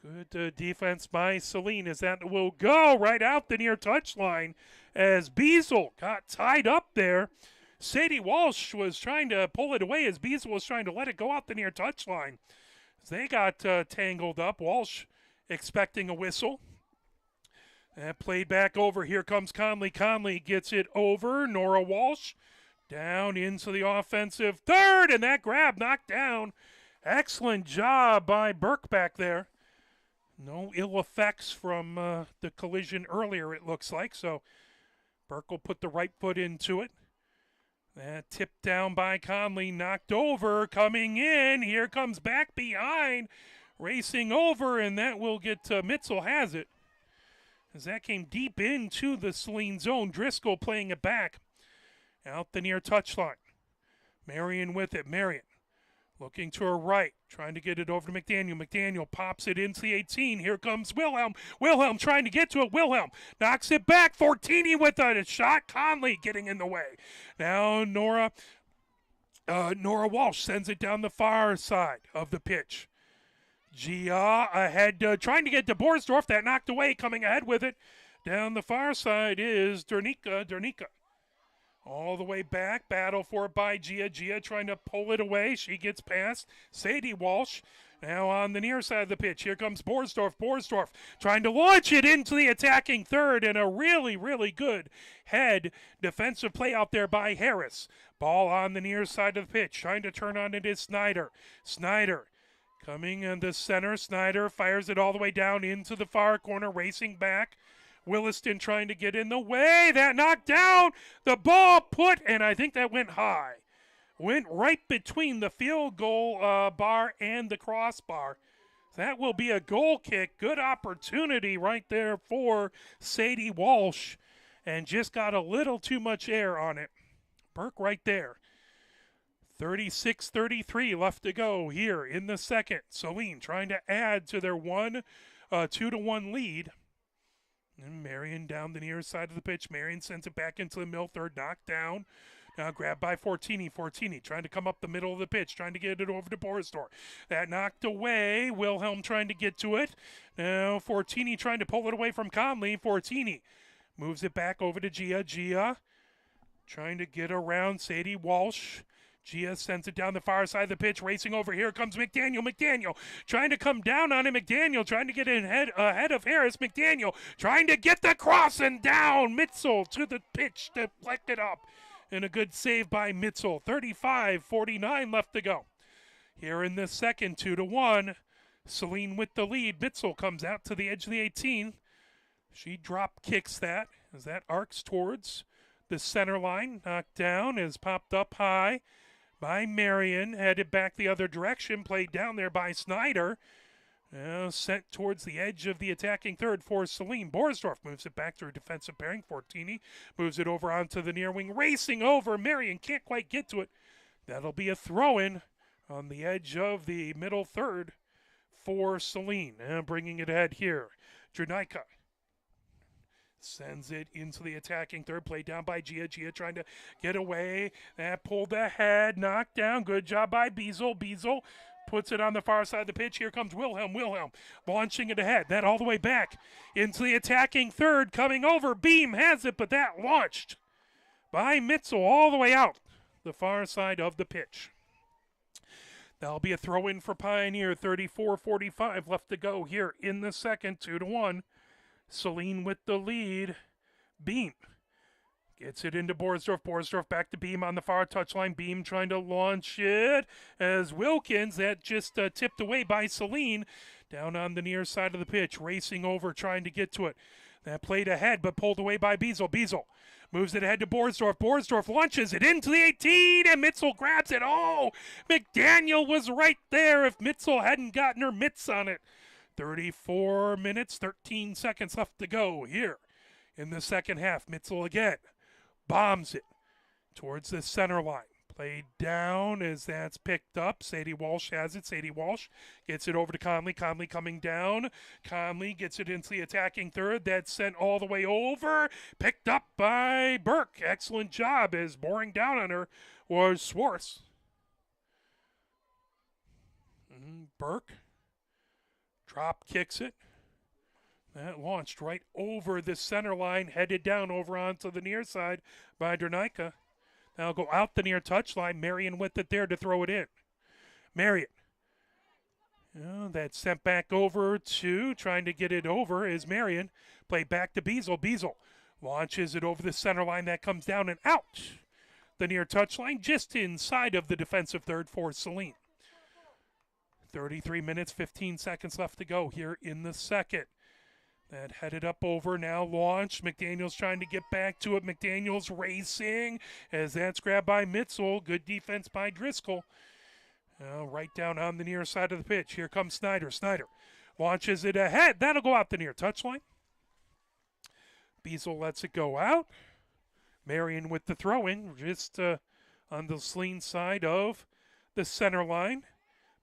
Good defense by Saline as that will go right out the near touchline as Beazle got tied up there. Sadie Walsh was trying to pull it away as Beazle was trying to let it go out the near touchline. As they got tangled up. Walsh expecting a whistle. That played back over. Here comes Conley. Conley gets it over. Nora Walsh down into the offensive third, and that grab knocked down. Excellent job by Burke back there. No ill effects from the collision earlier, it looks like. So Burke will put the right foot into it. That tipped down by Conley, knocked over, coming in. Here comes back behind, racing over, and that will get Mitchell has it. As that came deep into the Saline zone. Driscoll playing it back out the near touchline. Marion with it. Marion looking to her right, trying to get it over to McDaniel. McDaniel pops it into the 18. Here comes Wilhelm. Wilhelm trying to get to it. Wilhelm knocks it back. Fortini with a shot. Conley getting in the way. Now Nora Walsh sends it down the far side of the pitch. Gia ahead, trying to get to Borsdorf. That knocked away, coming ahead with it. Down the far side is Dernica. Dernica all the way back. Battle for it by Gia. Gia trying to pull it away. She gets past Sadie Walsh. Now on the near side of the pitch. Here comes Borsdorf. Borsdorf trying to launch it into the attacking third. And a really, really good head defensive play out there by Harris. Ball on the near side of the pitch. Trying to turn on it is Snyder. Snyder coming in the center. Snyder fires it all the way down into the far corner, racing back. Williston trying to get in the way. That knocked down. The ball put, and I think that went high. Went right between the field goal bar and the crossbar. That will be a goal kick. Good opportunity right there for Sadie Walsh. And just got a little too much air on it. Burke right there. 36-33 left to go here in the second. Saline trying to add to their 2-1 lead. And Marion down the near side of the pitch. Marion sends it back into the middle third, knocked down. Now grabbed by Fortini. Fortini trying to come up the middle of the pitch, trying to get it over to Borsdorf. That knocked away. Wilhelm trying to get to it. Now Fortini trying to pull it away from Conley. Fortini moves it back over to Gia. Gia trying to get around Sadie Walsh. Gia sends it down the far side of the pitch, racing over. Here comes McDaniel. McDaniel trying to come down on him. McDaniel trying to get ahead of Harris. McDaniel trying to get the cross and down. Mitzel to the pitch, deflected up. And a good save by Mitzel. 35-49 left to go. Here in the second, 2-1. Saline with the lead. Mitzel comes out to the edge of the 18. She drop kicks that as that arcs towards the center line. Knocked down, is popped up high by Marion, headed back the other direction, played down there by Snyder. Sent towards the edge of the attacking third for Saline. Borsdorf moves it back to her defensive pairing. Fortini moves it over onto the near wing, racing over. Marion can't quite get to it. That'll be a throw-in on the edge of the middle third for Saline. Bringing it ahead here. Jernika sends it into the attacking third, played down by Gia. Gia trying to get away. That pulled ahead, knocked down. Good job by Beazle. Beazle puts it on the far side of the pitch. Here comes Wilhelm. Wilhelm launching it ahead. That all the way back into the attacking third. Coming over. Beam has it, but that launched by Mitzel all the way out the far side of the pitch. That'll be a throw-in for Pioneer. 34-45 left to go here in the second. 2-1. Saline with the lead. Beam gets it into Borsdorf. Borsdorf back to Beam on the far touchline. Beam trying to launch it as Wilkins, that just tipped away by Saline, down on the near side of the pitch, racing over, trying to get to it. That played ahead, but pulled away by Beazle. Beazle moves it ahead to Borsdorf. Borsdorf launches it into the 18, and Mitzel grabs it. Oh, McDaniel was right there if Mitzel hadn't gotten her mitts on it. 34 minutes, 13 seconds left to go here in the second half. Mitzel again bombs it towards the center line. Played down as that's picked up. Sadie Walsh has it. Sadie Walsh gets it over to Conley. Conley coming down. Conley gets it into the attacking third. That's sent all the way over. Picked up by Burke. Excellent job as boring down on her was Swartz. Burke drop kicks it. That launched right over the center line, headed down over onto the near side by Dernica. Now go out the near touchline. Marion with it there to throw it in. Marion. That's sent back over to, trying to get it over is Marion. Play back to Beazle. Beazle launches it over the center line. That comes down and out the near touchline, just inside of the defensive third for Saline. 33 minutes, 15 seconds left to go here in the second. That headed up over, now launched. McDaniel's trying to get back to it. McDaniel's racing as that's grabbed by Mitzel. Good defense by Driscoll. Right down on the near side of the pitch. Here comes Snyder. Snyder launches it ahead. That'll go out the near touchline. Beazle lets it go out. Marion with the throw-in, just on the Saline side of the center line.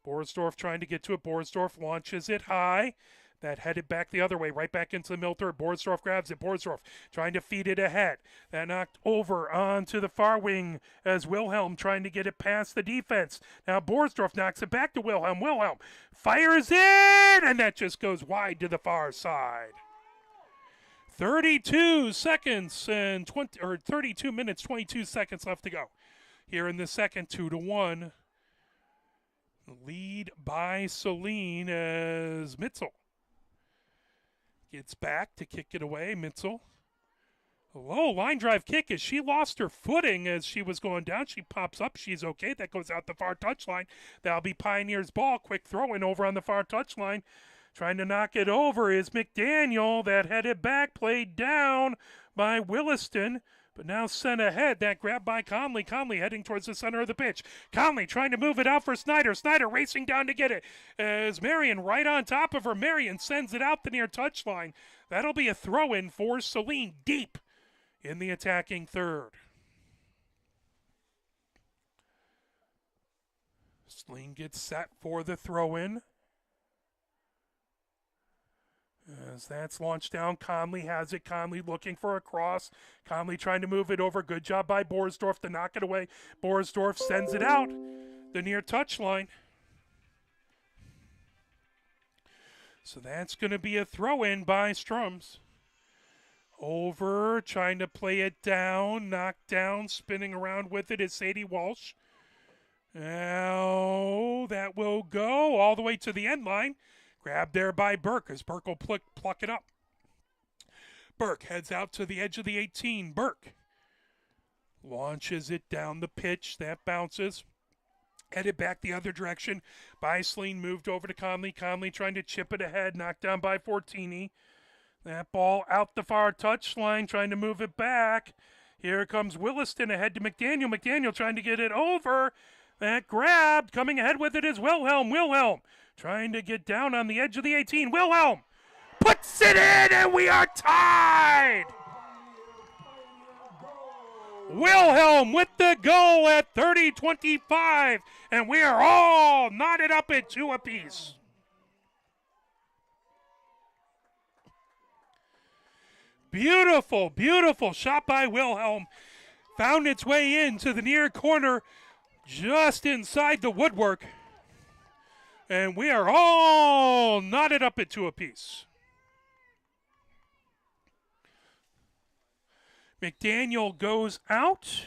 Borsdorf trying to get to it. Borsdorf launches it high. That headed back the other way, right back into the middle third. Borsdorf grabs it. Borsdorf trying to feed it ahead. That knocked over onto the far wing as Wilhelm trying to get it past the defense. Now Borsdorf knocks it back to Wilhelm. Wilhelm fires it, and that just goes wide to the far side. 32 seconds and 32 minutes, 22 seconds left to go. Here in the second, 2-1. Lead by Saline as Mitzel gets back to kick it away. Mitzel. A low line drive kick as she lost her footing as she was going down. She pops up. She's okay. That goes out the far touchline. That'll be Pioneer's ball. Quick throw in over on the far touchline. Trying to knock it over is McDaniel. That headed back, played down by Williston, but now sent ahead. That grab by Conley. Conley heading towards the center of the pitch. Conley trying to move it out for Snyder. Snyder racing down to get it as Marion right on top of her. Marion sends it out the near touchline. That'll be a throw-in for Saline deep in the attacking third. Saline gets set for the throw-in. As that's launched down, Conley has it. Conley looking for a cross. Conley trying to move it over. Good job by Borsdorf to knock it away. Borsdorf sends it out the near touchline. So that's going to be a throw-in by Strums. Over, trying to play it down. Knocked down, spinning around with it is Sadie Walsh. Now that will go all the way to the end line. Grabbed there by Burke as Burke will pluck it up. Burke heads out to the edge of the 18. Burke launches it down the pitch. That bounces. Headed back the other direction by Saline. Moved over to Conley. Conley trying to chip it ahead. Knocked down by Fortini. That ball out the far touchline. Trying to move it back. Here comes Williston ahead to McDaniel. McDaniel trying to get it over. That grabbed. Coming ahead with it is Wilhelm. Wilhelm trying to get down on the edge of the 18. Wilhelm puts it in, and we are tied. Wilhelm with the goal at 30-25, and we are all knotted up at 2 apiece. Beautiful, beautiful shot by Wilhelm. Found its way into the near corner, just inside the woodwork. And we are all knotted up at 2 apiece. McDaniel goes out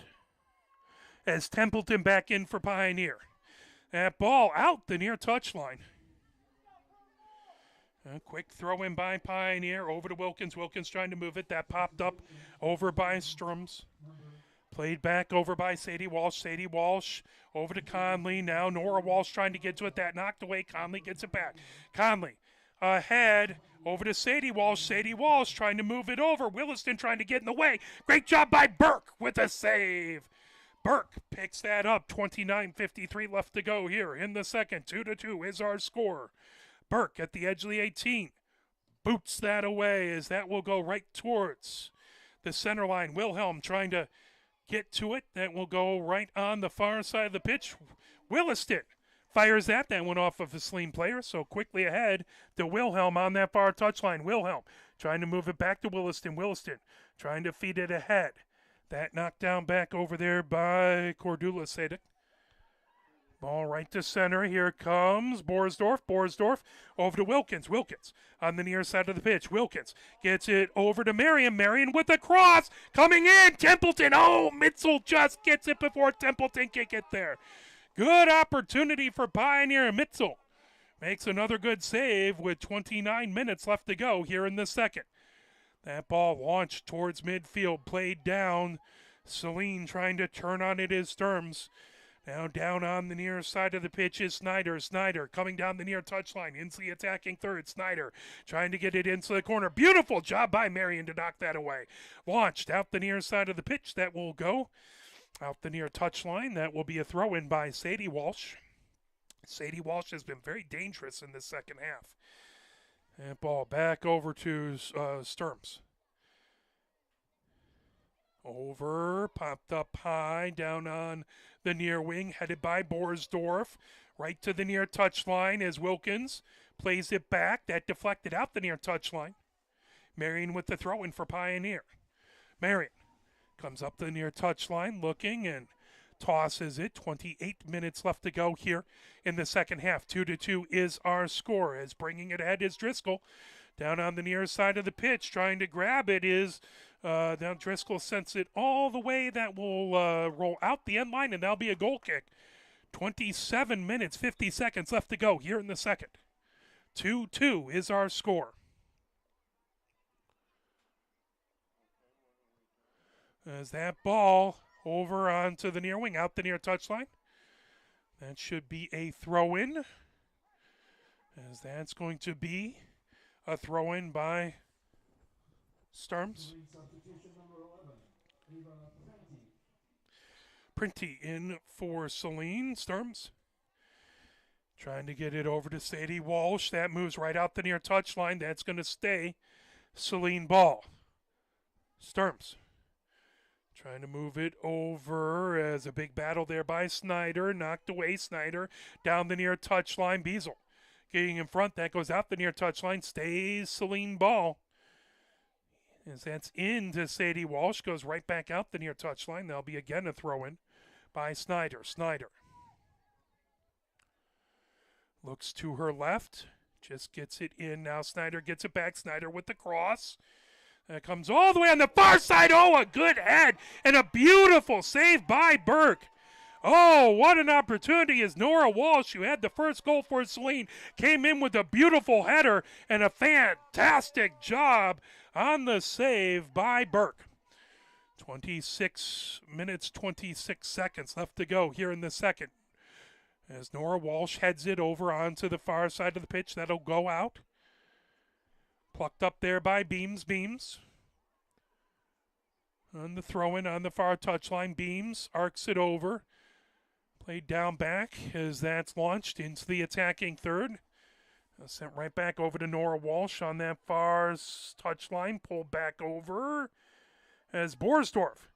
as Templeton back in for Pioneer. That ball out the near touchline. A quick throw in by Pioneer over to Wilkins. Wilkins trying to move it. That popped up over by Sturms. Played back over by Sadie Walsh. Sadie Walsh over to Conley. Now Nora Walsh trying to get to it. That knocked away. Conley gets it back. Conley ahead over to Sadie Walsh. Sadie Walsh trying to move it over. Williston trying to get in the way. Great job by Burke with a save. Burke picks that up. 29:53 left to go here in the second. 2-2 is our score. Burke at the edge of the 18. Boots that away as that will go right towards the center line. Wilhelm trying to get to it. That will go right on the far side of the pitch. Williston fires that. That went off of a Saline player. So quickly ahead to Wilhelm on that far touchline. Wilhelm trying to move it back to Williston. Williston trying to feed it ahead. That knocked down back over there by Cordula Sadek. Ball right to center. Here comes Borsdorf. Borsdorf over to Wilkins. Wilkins on the near side of the pitch. Wilkins gets it over to Marion. Marion with a cross. Coming in. Templeton. Oh, Mitzel just gets it before Templeton can get there. Good opportunity for Pioneer. Mitzel makes another good save with 29 minutes left to go here in the second. That ball launched towards midfield. Played down. Saline trying to turn on it is Sturms. Now down on the near side of the pitch is Snyder. Snyder coming down the near touchline into the attacking third. Snyder trying to get it into the corner. Beautiful job by Marion to knock that away. Launched out the near side of the pitch. That will go out the near touchline. That will be a throw-in by Sadie Walsh. Sadie Walsh has been very dangerous in this second half. That ball back over to Sturms. Over, popped up high, down on the near wing, headed by Borsdorf. Right to the near touchline as Wilkins plays it back. That deflected out the near touchline. Marion with the throw-in for Pioneer. Marion comes up the near touchline looking and tosses it. 28 minutes left to go here in the second half. 2-2 is our score. As bringing it ahead is Driscoll. Down on the near side of the pitch, trying to grab it is now Driscoll sends it all the way. That will roll out the end line, and that'll be a goal kick. 27 minutes, 50 seconds left to go here in the second. 2-2 is our score. As that ball over onto the near wing, out the near touchline. That should be a throw-in, as that's going to be a throw-in by Sturms. Printy in for Saline. Sturms trying to get it over to Sadie Walsh. That moves right out the near touchline. That's going to stay Saline ball. Sturms trying to move it over as a big battle there by Snyder. Knocked away. Snyder down the near touchline. Beazle getting in front. That goes out the near touchline. Stays Saline ball. As that's into Sadie Walsh. Goes right back out the near touchline. There'll be again a throw-in by Snyder. Snyder looks to her left. Just gets it in. Now Snyder gets it back. Snyder with the cross. That comes all the way on the far side. Oh, a good head and a beautiful save by Burke. Oh, what an opportunity as Nora Walsh, who had the first goal for Saline, came in with a beautiful header and a fantastic job on the save by Burke. 26 minutes, 26 seconds left to go here in the second. As Nora Walsh heads it over onto the far side of the pitch, that'll go out. Plucked up there by Beams. On the throw-in on the far touchline, Beams arcs it over. Played down back as that's launched into the attacking third. Sent right back over to Nora Walsh on that far touchline. Pulled back over as Borsdorf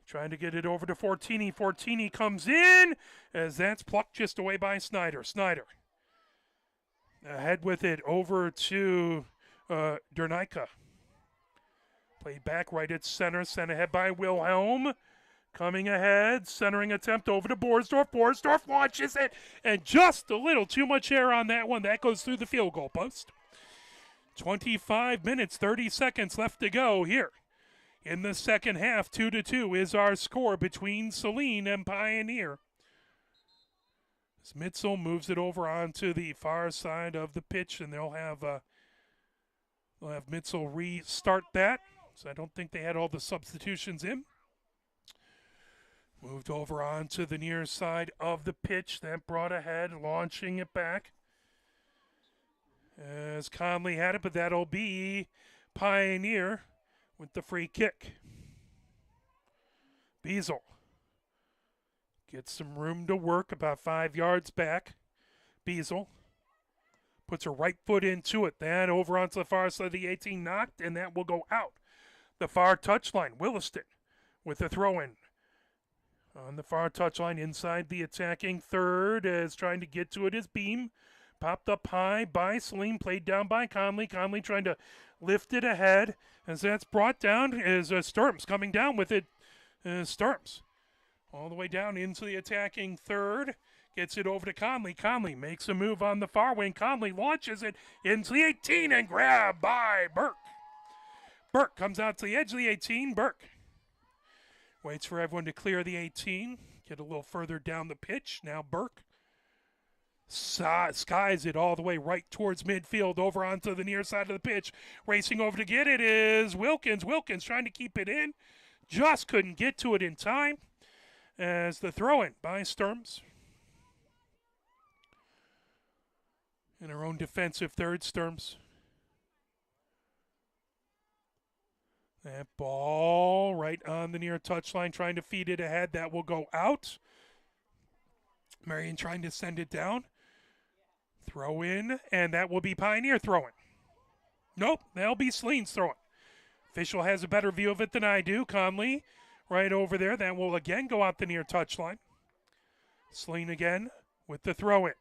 trying to get it over to Fortini. Fortini comes in as that's plucked just away by Snyder. Snyder ahead with it over to Dernica. Played back right at center. Sent ahead by Wilhelm. Coming ahead, centering attempt over to Borsdorf. Borsdorf launches it, and just a little too much air on that one. That goes through the field goal post. 25 minutes, 30 seconds left to go here. In the second half, 2-2 is our score between Saline and Pioneer. As Mitzel moves it over onto the far side of the pitch, and they'll have Mitzel restart that. So I don't think they had all the substitutions in. Moved over onto the near side of the pitch. That brought ahead, launching it back. As Conley had it, but that'll be Pioneer with the free kick. Beazle gets some room to work, about 5 yards back. Beazle puts her right foot into it. Then over onto the far side of the 18, knocked, and that will go out. The far touchline, Williston with the throw-in. On the far touchline, inside the attacking third, as trying to get to it is Beam. Popped up high by Saline, played down by Conley. Conley trying to lift it ahead, as that's brought down is Sturms coming down with it. Sturms all the way down into the attacking third. Gets it over to Conley. Conley makes a move on the far wing. Conley launches it into the 18 and grabbed by Burke. Burke comes out to the edge of the 18. Burke waits for everyone to clear the 18. Get a little further down the pitch. Now Burke skies it all the way right towards midfield over onto the near side of the pitch. Racing over to get it is Wilkins. Wilkins trying to keep it in. Just couldn't get to it in time. As the throw-in by Sturms. In her own defensive third, Sturms. That ball right on the near touchline, trying to feed it ahead. That will go out. Marion trying to send it down. Throw in, and that will be Pioneer throwing. Nope, that'll be Saline's throwing. Official has a better view of it than I do. Conley right over there. That will again go out the near touchline. Saline again with the throw in.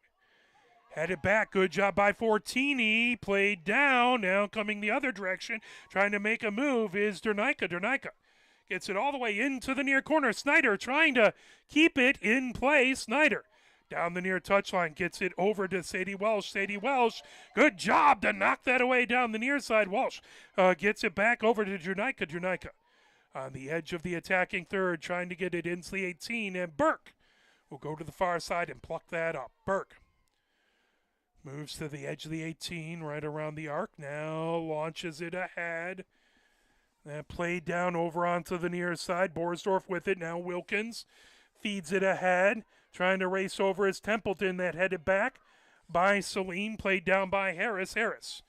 Headed back, good job by Fortini, played down, now coming the other direction, trying to make a move is Dernica. Dernica gets it all the way into the near corner. Snyder trying to keep it in play. Snyder down the near touchline, gets it over to Sadie Welsh. Sadie Welsh, good job to knock that away down the near side. Walsh gets it back over to Dernica. Dernica on the edge of the attacking third, trying to get it into the 18, and Burke will go to the far side and pluck that up. Burke moves to the edge of the 18, right around the arc. Now launches it ahead. That played down over onto the near side. Borsdorf with it. Now Wilkins feeds it ahead. Trying to race over is Templeton. That headed back by Saline. Played down by Harris. Harris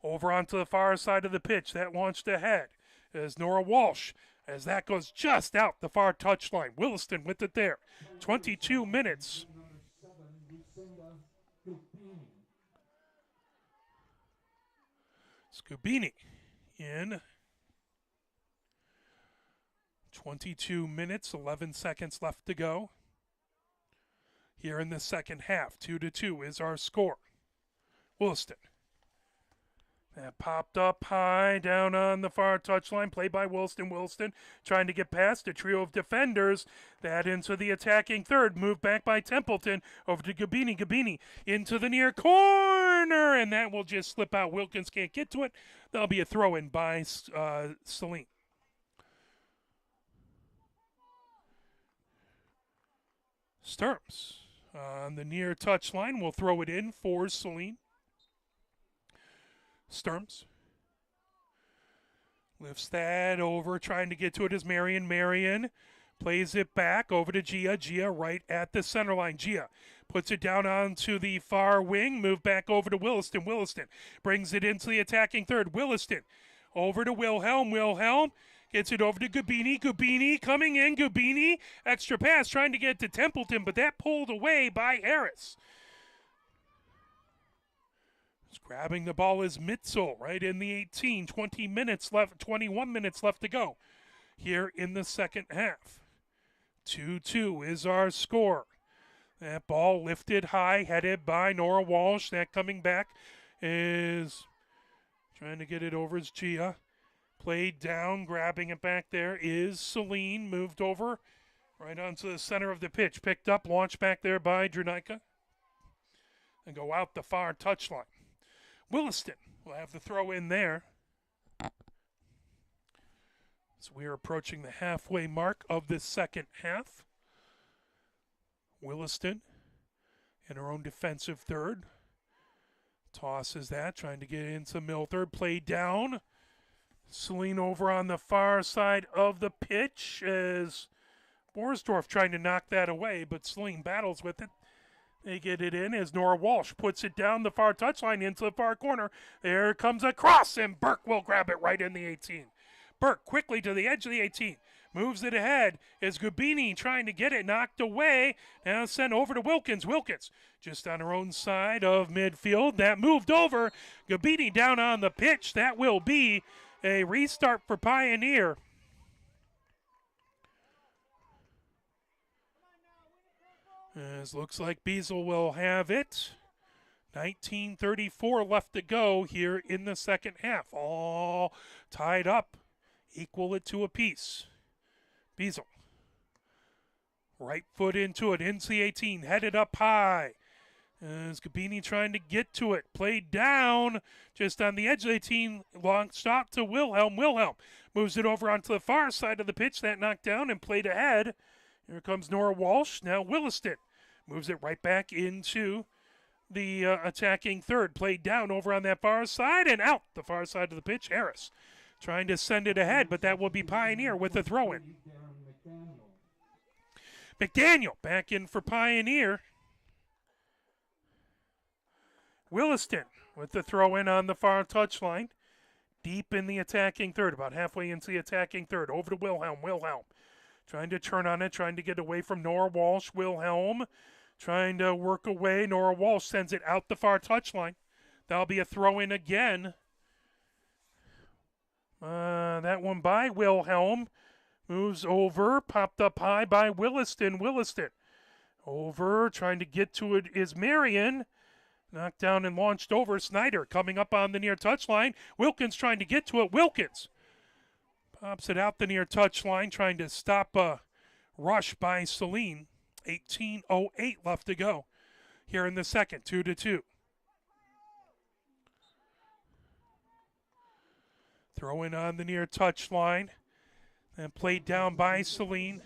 over onto the far side of the pitch. That launched ahead as Nora Walsh. As that goes just out the far touchline. Williston with it there. 22 minutes. Scubini in 22 minutes, 11 seconds left to go. Here in the second half, 2-2 is our score. Williston. That popped up high down on the far touchline, played by Williston. Williston trying to get past a trio of defenders. That into the attacking third, moved back by Templeton over to Gabini. Gabini into the near corner, and that will just slip out. Wilkins can't get to it. That'll be a throw-in by Saline. Sturms on the near touchline will throw it in for Saline. Sturms lifts that over, trying to get to it is Marion. Marion plays it back over to Gia. Gia right at the center line. Gia puts it down onto the far wing. Move back over to Williston. Williston brings it into the attacking third. Williston over to Wilhelm. Wilhelm gets it over to Gubini. Gubini coming in. Gubini extra pass trying to get to Templeton, but that pulled away by Harris. Grabbing the ball is Mitzel right in the 18. 21 minutes left to go here in the second half. 2-2 is our score. That ball lifted high, headed by Nora Walsh. That coming back is trying to get it over is Gia. Played down, grabbing it back there is Saline. Moved over right onto the center of the pitch. Picked up, launched back there by Drunika. And go out the far touchline. Williston will have the throw in there. So we are approaching the halfway mark of this second half. Williston in her own defensive third. Tosses that, trying to get into middle third. Play down. Saline over on the far side of the pitch as Borsdorf trying to knock that away, but Saline battles with it. They get it in as Nora Walsh puts it down the far touchline into the far corner. There comes a cross, and Burke will grab it right in the 18. Burke quickly to the edge of the 18. Moves it ahead as Gubini trying to get it knocked away. Now sent over to Wilkins. Wilkins just on her own side of midfield. That moved over. Gubini down on the pitch. That will be a restart for Pioneer. As looks like Beazle will have it. 19:34 left to go here in the second half. All tied up. Equal it to a piece. Beazle. Right foot into it. Into the 18. Headed up high. As Gabini trying to get to it. Played down just on the edge of the 18. Long stop to Wilhelm. Wilhelm moves it over onto the far side of the pitch. That knocked down and played ahead. Here comes Nora Walsh. Now Williston moves it right back into the attacking third. Played down over on that far side and out the far side of the pitch. Harris trying to send it ahead, but that will be Pioneer with the throw-in. McDaniel back in for Pioneer. Williston with the throw-in on the far touchline. Deep in the attacking third, about halfway into the attacking third. Over to Wilhelm. Wilhelm trying to turn on it, trying to get away from Nora Walsh. Wilhelm trying to work away. Nora Walsh sends it out the far touchline. That'll be a throw-in again. That one by Wilhelm. Moves over, popped up high by Williston. Williston over, trying to get to it is Marion. Knocked down and launched over. Snyder coming up on the near touchline. Wilkins trying to get to it. Wilkins pops it out the near touchline, trying to stop a rush by Saline. 18:08 left to go here in the second. 2-2. Throw in on the near touchline. And played down by Saline.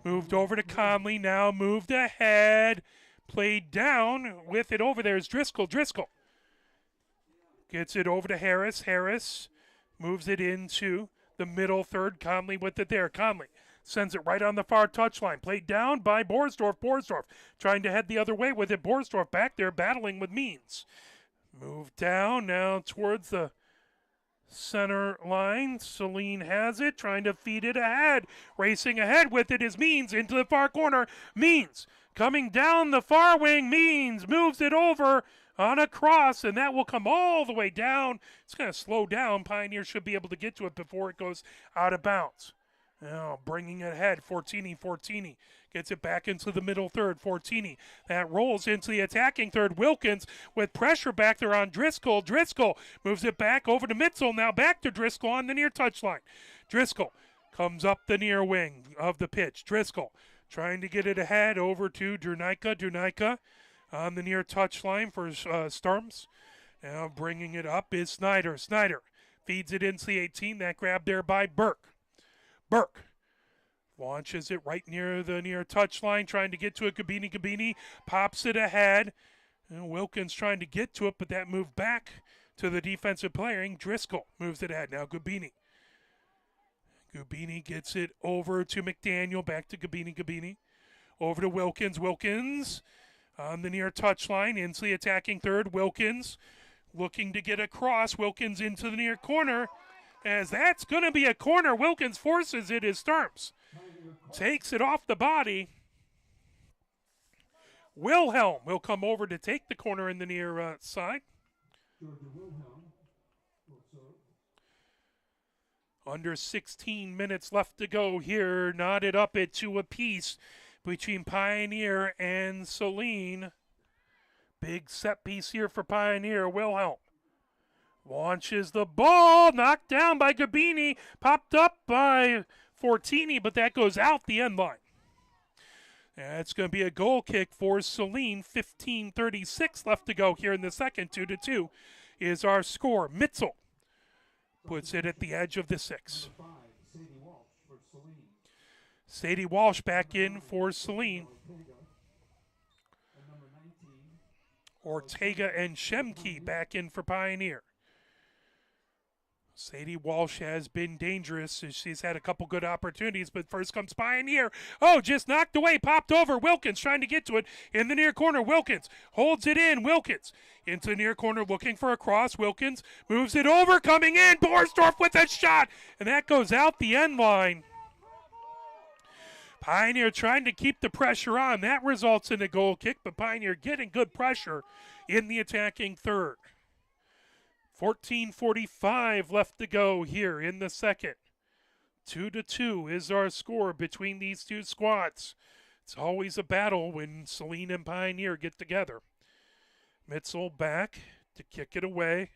Moved over to Conley. Now moved ahead. Played down with it over there is Driscoll. Driscoll gets it over to Harris. Harris moves it into the middle third. Conley with it there. Conley sends it right on the far touchline. Played down by Borsdorf. Borsdorf trying to head the other way with it. Borsdorf back there battling with Means. Moved down now towards the center line. Saline has it, trying to feed it ahead. Racing ahead with it is Means into the far corner. Means coming down the far wing. Means moves it over on a cross, and that will come all the way down. It's going to slow down. Pioneer should be able to get to it before it goes out of bounds. Now bringing it ahead. Fortini gets it back into the middle third. Fortini. That rolls into the attacking third. Wilkins with pressure back there on Driscoll. Driscoll moves it back over to Mitzel. Now back to Driscoll on the near touchline. Driscoll comes up the near wing of the pitch. Driscoll trying to get it ahead over to Drunika. Drunika on the near touchline for Sturms. Now bringing it up is Snyder. Snyder feeds it into the 18. That grab there by Burke. Burke Launches it right near the near touchline, trying to get to it. Gabini pops it ahead. And Wilkins trying to get to it, but that moved back to the defensive player. Driscoll moves it ahead. Now Gabini gets it over to McDaniel. Back to Gabini. Over to Wilkins. Wilkins on the near touchline. Inslee attacking third. Wilkins looking to get across. Wilkins into the near corner. As that's going to be a corner. Wilkins forces it as Sturms takes it off the body. Wilhelm will come over to take the corner in the near side. Under 16 minutes left to go here. Knotted up at 2 apiece between Pioneer and Saline. Big set piece here for Pioneer. Wilhelm launches the ball. Knocked down by Gabini. Popped up by Fortini, but that goes out the end line. It's going to be a goal kick for Saline. 15:36 left to go here in the second. 2-2 is our score. Mitzel puts it at the edge of the 6. Sadie Walsh back in for Saline. Ortega and Shemke back in for Pioneer. Sadie Walsh has been dangerous. She's had a couple good opportunities, but first comes Pioneer. Oh, just knocked away, popped over. Wilkins trying to get to it in the near corner. Wilkins holds it in. Wilkins into the near corner looking for a cross. Wilkins moves it over, coming in. Borsdorf with a shot, and that goes out the end line. Pioneer trying to keep the pressure on. That results in a goal kick, but Pioneer getting good pressure in the attacking third. 14:45 left to go here in the second. 2-2 is our score between these two squads. It's always a battle when Saline and Pioneer get together. Mitzel back to kick it away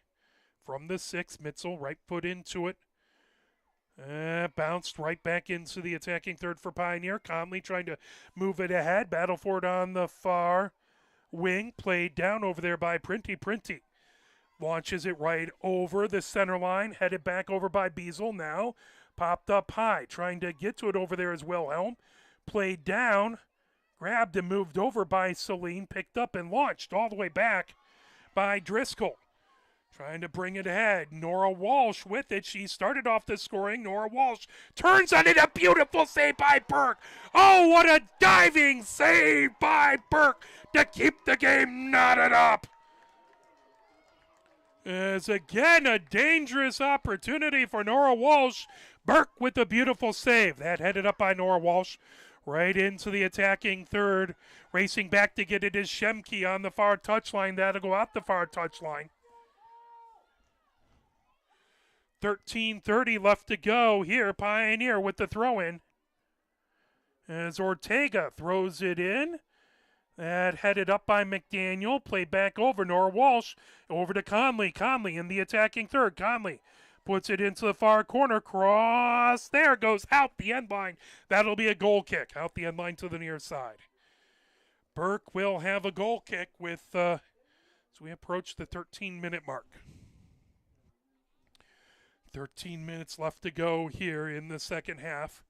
from the 6. Mitzel right foot into it. Bounced right back into the attacking third for Pioneer. Conley trying to move it ahead. Battle for it on the far wing. Played down over there by Printy. Launches it right over the center line. Headed back over by Beazle now. Popped up high. Trying to get to it over there as Wilhelm. Played down. Grabbed and moved over by Saline. Picked up and launched all the way back by Driscoll. Trying to bring it ahead. Nora Walsh with it. She started off the scoring. Nora Walsh turns on it. A beautiful save by Burke. Oh, what a diving save by Burke to keep the game knotted up. As again a dangerous opportunity for Nora Walsh. Burke with a beautiful save. That headed up by Nora Walsh. Right into the attacking third. Racing back to get it is Shemke on the far touchline. That'll go out the far touchline. 13:30 left to go here. Pioneer with the throw in. As Ortega throws it in. That headed up by McDaniel. Played back over Nora Walsh. Over to Conley. Conley in the attacking third. Conley puts it into the far corner. Cross there. Goes out the end line. That'll be a goal kick. Out the end line to the near side. Burke will have a goal kick with as we approach the 13-minute mark. 13 minutes left to go here in the second half.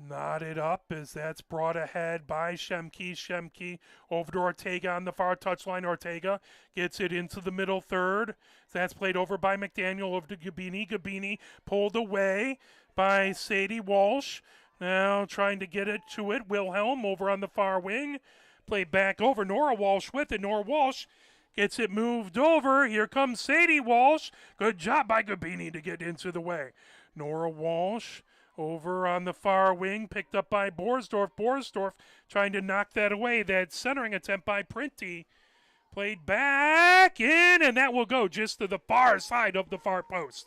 Knotted up as that's brought ahead by Shemke. Shemke over to Ortega on the far touchline. Ortega gets it into the middle third. That's played over by McDaniel over to Gabini. Gabini pulled away by Sadie Walsh. Now trying to get it to it. Wilhelm over on the far wing. Played back over. Nora Walsh with it. Nora Walsh gets it moved over. Here comes Sadie Walsh. Good job by Gabini to get into the way. Nora Walsh over on the far wing, picked up by Borsdorf. Borsdorf trying to knock that away. That centering attempt by Printy. Played back in, and that will go just to the far side of the far post.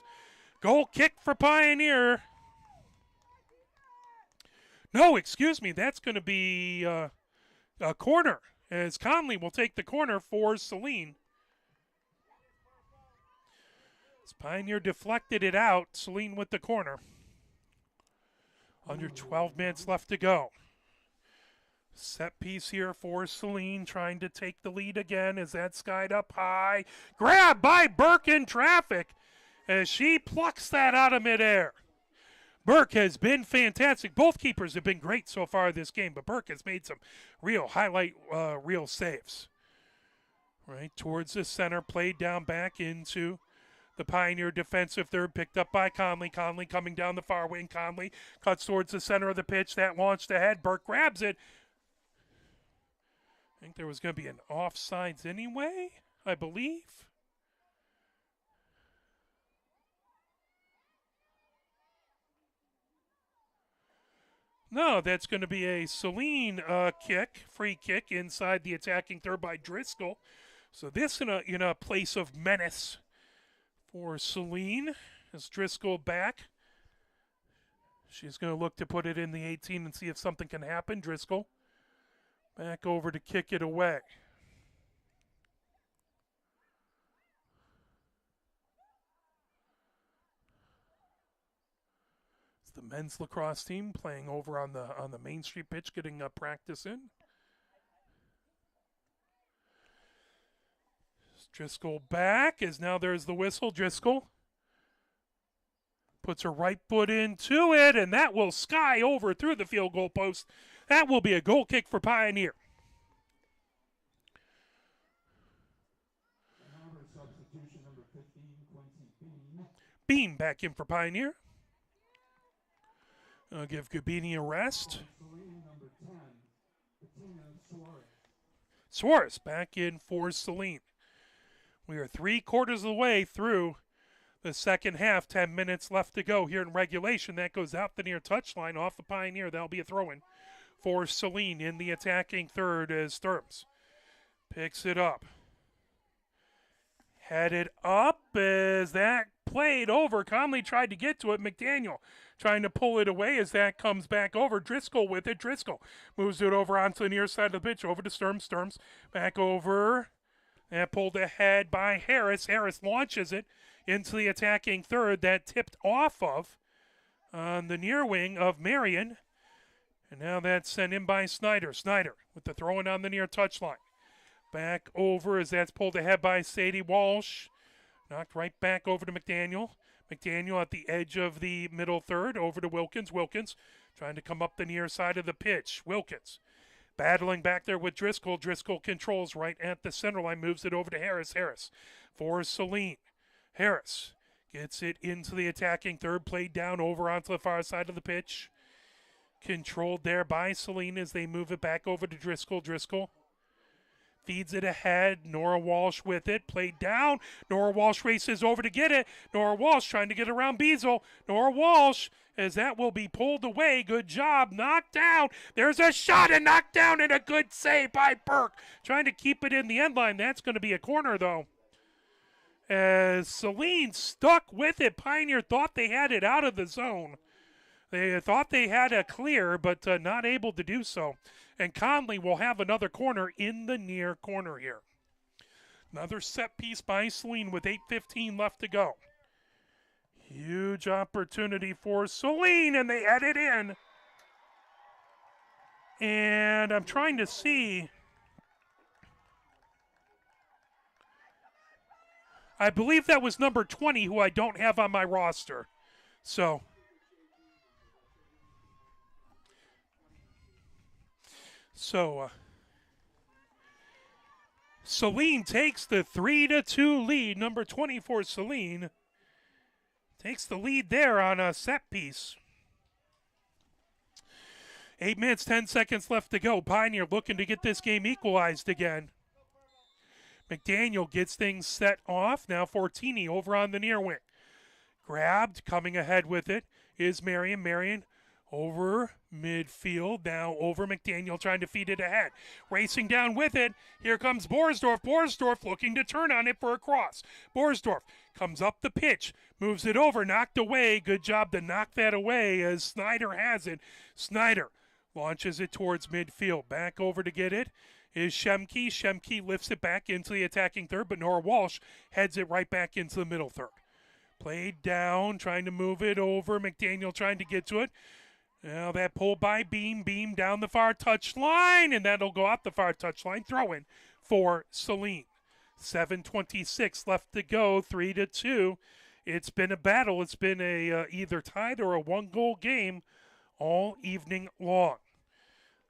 Goal kick for Pioneer. No, excuse me, that's going to be a corner, as Conley will take the corner for Saline. As Pioneer deflected it out, Saline with the corner. Under 12 minutes left to go. Set piece here for Saline, trying to take the lead again as that skied up high. Grab by Burke in traffic as she plucks that out of midair. Burke has been fantastic. Both keepers have been great so far this game, but Burke has made some real highlight real saves. Right towards the center, played down back into the Pioneer defensive third, picked up by Conley. Conley coming down the far wing. Conley cuts towards the center of the pitch. That launched ahead. Burke grabs it. I think there was going to be an offsides anyway, I believe. No, that's going to be a Saline kick, free kick inside the attacking third by Driscoll. So this in a place of menace for Saline as Driscoll back. She's going to look to put it in the 18 and see if something can happen. Driscoll back over to kick it away. It's the men's lacrosse team playing over on the Main Street pitch, getting practice in. Driscoll back as now there's the whistle. Driscoll puts her right foot into it, and that will sky over through the field goal post. That will be a goal kick for Pioneer. Substitution number 15, Quincy Beam back in for Pioneer. I'll give Gabini a rest. Number 10, Bettina Suarez. Suarez back in for Saline. We are 3/4 of the way through the second half. 10 minutes left to go here in regulation. That goes out the near touchline off the Pioneer. That'll be a throw-in for Saline in the attacking third as Sturms picks it up. Headed up as that played over. Conley tried to get to it. McDaniel trying to pull it away as that comes back over. Driscoll with it. Driscoll moves it over onto the near side of the pitch. Over to Sturms. Sturms back over. And pulled ahead by Harris. Harris launches it into the attacking third. That tipped off of on the near wing of Marion. And now that's sent in by Snyder. Snyder with the throw-in on the near touchline. Back over as that's pulled ahead by Sadie Walsh. Knocked right back over to McDaniel. McDaniel at the edge of the middle third. Over to Wilkins. Wilkins trying to come up the near side of the pitch. Wilkins battling back there with Driscoll. Driscoll controls right at the center line. Moves it over to Harris. Harris for Saline. Harris gets it into the attacking third. Played down over onto the far side of the pitch. Controlled there by Saline as they move it back over to Driscoll. Driscoll feeds it ahead. Nora Walsh with it. Played down. Nora Walsh races over to get it. Nora Walsh trying to get around Beazle. Nora Walsh as that will be pulled away. Good job. Knocked down. There's a shot and knocked down and a good save by Burke. Trying to keep it in the end line. That's going to be a corner though. As Saline stuck with it. Pioneer thought they had it out of the zone. They thought they had a clear, but not able to do so. And Conley will have another corner in the near corner here. Another set piece by Saline with 8:15 left to go. Huge opportunity for Saline, and they head it in. And I'm trying to see. I believe that was number 20, who I don't have on my roster. So Saline takes the 3-2 lead. Number 24, Saline, takes the lead there on a set piece. 8 minutes, 10 seconds left to go. Pioneer looking to get this game equalized again. McDaniel gets things set off. Now Fortini over on the near wing. Grabbed, coming ahead with it is Marion. Marion over midfield, now over McDaniel trying to feed it ahead. Racing down with it, here comes Borsdorf. Borsdorf looking to turn on it for a cross. Borsdorf comes up the pitch, moves it over, knocked away. Good job to knock that away as Snyder has it. Snyder launches it towards midfield. Back over to get it is Shemke. Shemke lifts it back into the attacking third, but Nora Walsh heads it right back into the middle third. Played down, trying to move it over. McDaniel trying to get to it. Now that pull by Beam. Beam down the far touchline, and that'll go out the far touchline. Throw in for Saline. 7:26 left to go. 3-2 It's been a battle. It's been a either tied or a one-goal game all evening long.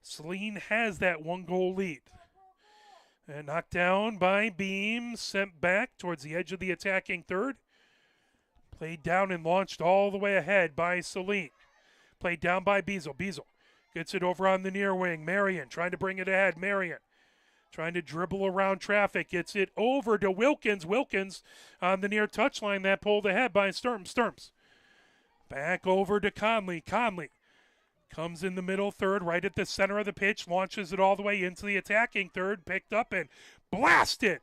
Saline has that one-goal lead. And knocked down by Beam, sent back towards the edge of the attacking third. Played down and launched all the way ahead by Saline. Played down by Beazle. Beazle gets it over on the near wing. Marion trying to bring it ahead. Marion trying to dribble around traffic. Gets it over to Wilkins. Wilkins on the near touchline. That pulled ahead by Sturms. Sturms back over to Conley. Conley comes in the middle third, right at the center of the pitch, launches it all the way into the attacking third, picked up and blasted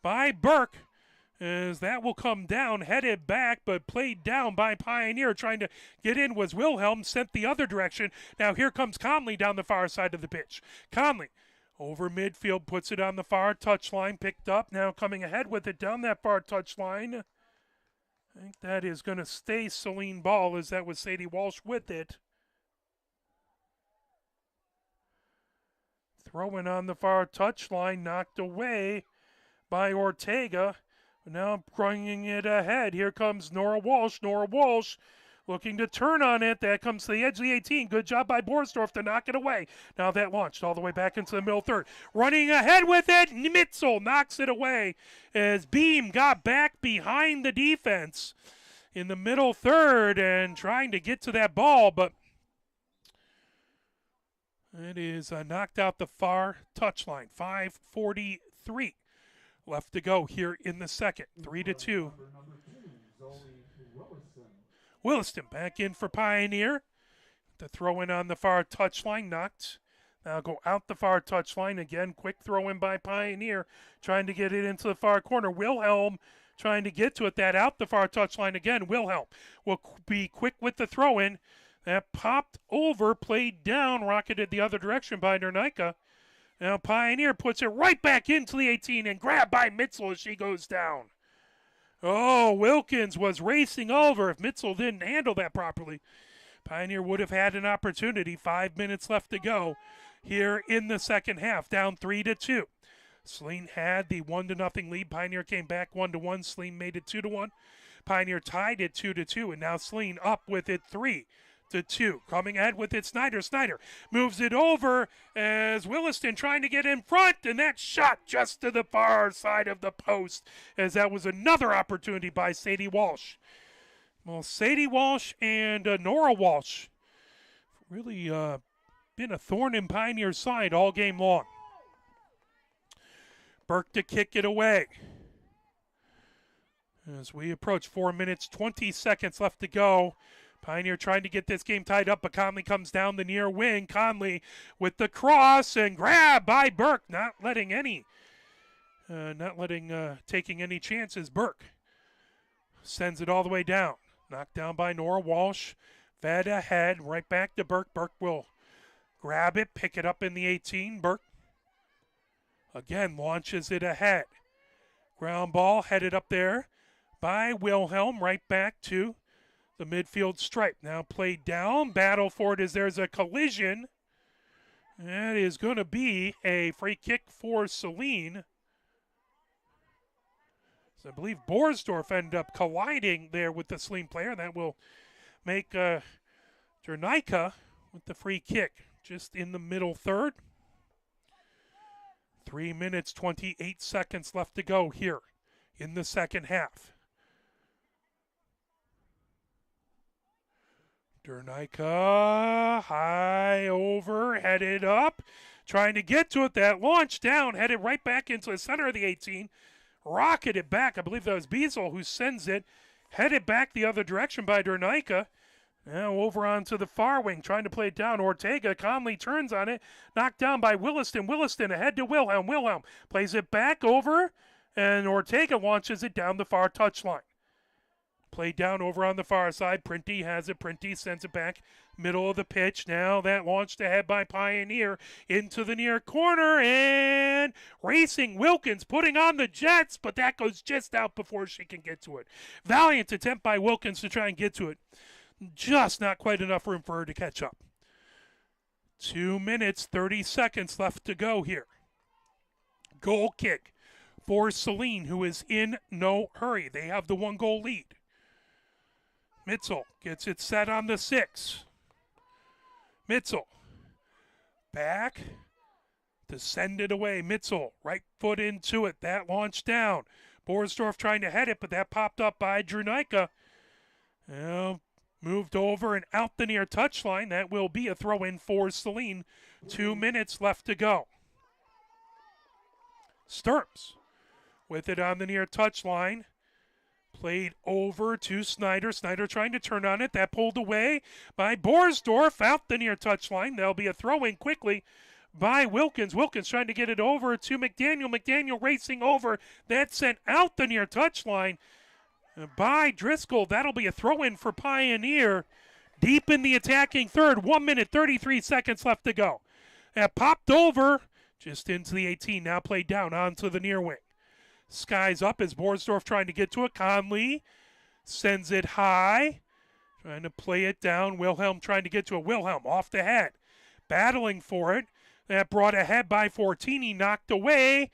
by Burke. As that will come down, headed back, but played down by Pioneer. Trying to get in was Wilhelm, sent the other direction. Now here comes Conley down the far side of the pitch. Conley over midfield, puts it on the far touchline, picked up. Now coming ahead with it down that far touchline. I think that is going to stay Saline ball, as that was Sadie Walsh with it. Throwing on the far touchline, knocked away by Ortega. Now bringing it ahead. Here comes Nora Walsh. Nora Walsh looking to turn on it. That comes to the edge of the 18. Good job by Borsdorf to knock it away. Now that launched all the way back into the middle third. Running ahead with it. Mitzel knocks it away as Beam got back behind the defense in the middle third and trying to get to that ball, but it is knocked out the far touchline. 5:43 left to go here in the second. 3-2. Williston back in for Pioneer. The throw in on the far touchline, knocked. Now go out the far touchline again. Quick throw in by Pioneer, trying to get it into the far corner. Wilhelm trying to get to it. That out the far touchline again. Wilhelm will be quick with the throw in. That popped over, played down, rocketed the other direction by Nernica. Now Pioneer puts it right back into the 18 and grabbed by Mitzel as she goes down. Oh, Wilkins was racing over. If Mitzel didn't handle that properly, Pioneer would have had an opportunity. 5 minutes left to go here in the second half, down 3-2. Saline had the 1-0 lead. Pioneer came back 1-1. Saline made it 2-1. Pioneer tied it 2-2, and now Saline up with it 3-2. Coming ahead with it, Snyder. Snyder moves it over as Williston trying to get in front, and that shot just to the far side of the post, as that was another opportunity by Sadie Walsh. Well, Sadie Walsh and Nora Walsh really been a thorn in Pioneer's side all game long. Burke to kick it away. As we approach 4 minutes, 20 seconds left to go. Pioneer trying to get this game tied up, but Conley comes down the near wing. Conley with the cross and grab by Burke, taking any chances. Burke sends it all the way down. Knocked down by Nora Walsh. Fed ahead, right back to Burke. Burke will grab it, pick it up in the 18. Burke again launches it ahead. Ground ball headed up there by Wilhelm, right back to the midfield stripe. Now played down. Battle for it as there's a collision. That is going to be a free kick for Saline. So I believe Borsdorf ended up colliding there with the Saline player. That will make Jernica with the free kick just in the middle third. 3 minutes, 28 seconds left to go here in the second half. Jernica high over, headed up, trying to get to it. That launch down, headed right back into the center of the 18. Rocketed back. I believe that was Beazle who sends it. Headed back the other direction by Jernica. Now over onto the far wing, trying to play it down. Ortega. Conley turns on it. Knocked down by Williston. Williston ahead to Wilhelm. Wilhelm plays it back over, and Ortega launches it down the far touchline. Played down over on the far side. Printy has it. Printy sends it back middle of the pitch. Now that launched ahead by Pioneer into the near corner, and racing Wilkins putting on the Jets, but that goes just out before she can get to it. Valiant attempt by Wilkins to try and get to it. Just not quite enough room for her to catch up. 2 minutes, 30 seconds left to go here. Goal kick for Saline, who is in no hurry. They have the 1-goal lead. Mitzel gets it set on the 6. Mitzel back to send it away. Mitzel, right foot into it. That launched down. Borsdorf trying to head it, but that popped up by Drunika. Moved over and out the near touchline. That will be a throw-in for Saline. 2 minutes left to go. Sturms with it on the near touchline. Played over to Snyder. Snyder trying to turn on it. That pulled away by Borsdorf out the near touchline. There'll be a throw-in quickly by Wilkins. Wilkins trying to get it over to McDaniel. McDaniel racing over. That's sent out the near touchline by Driscoll. That'll be a throw-in for Pioneer. Deep in the attacking third. 1 minute, 33 seconds left to go. That popped over just into the 18. Now played down onto the near wing. Skies up as Borsdorf trying to get to it. Conley sends it high. Trying to play it down. Wilhelm trying to get to it. Wilhelm off the head. Battling for it. That brought ahead by Fortini. Knocked away.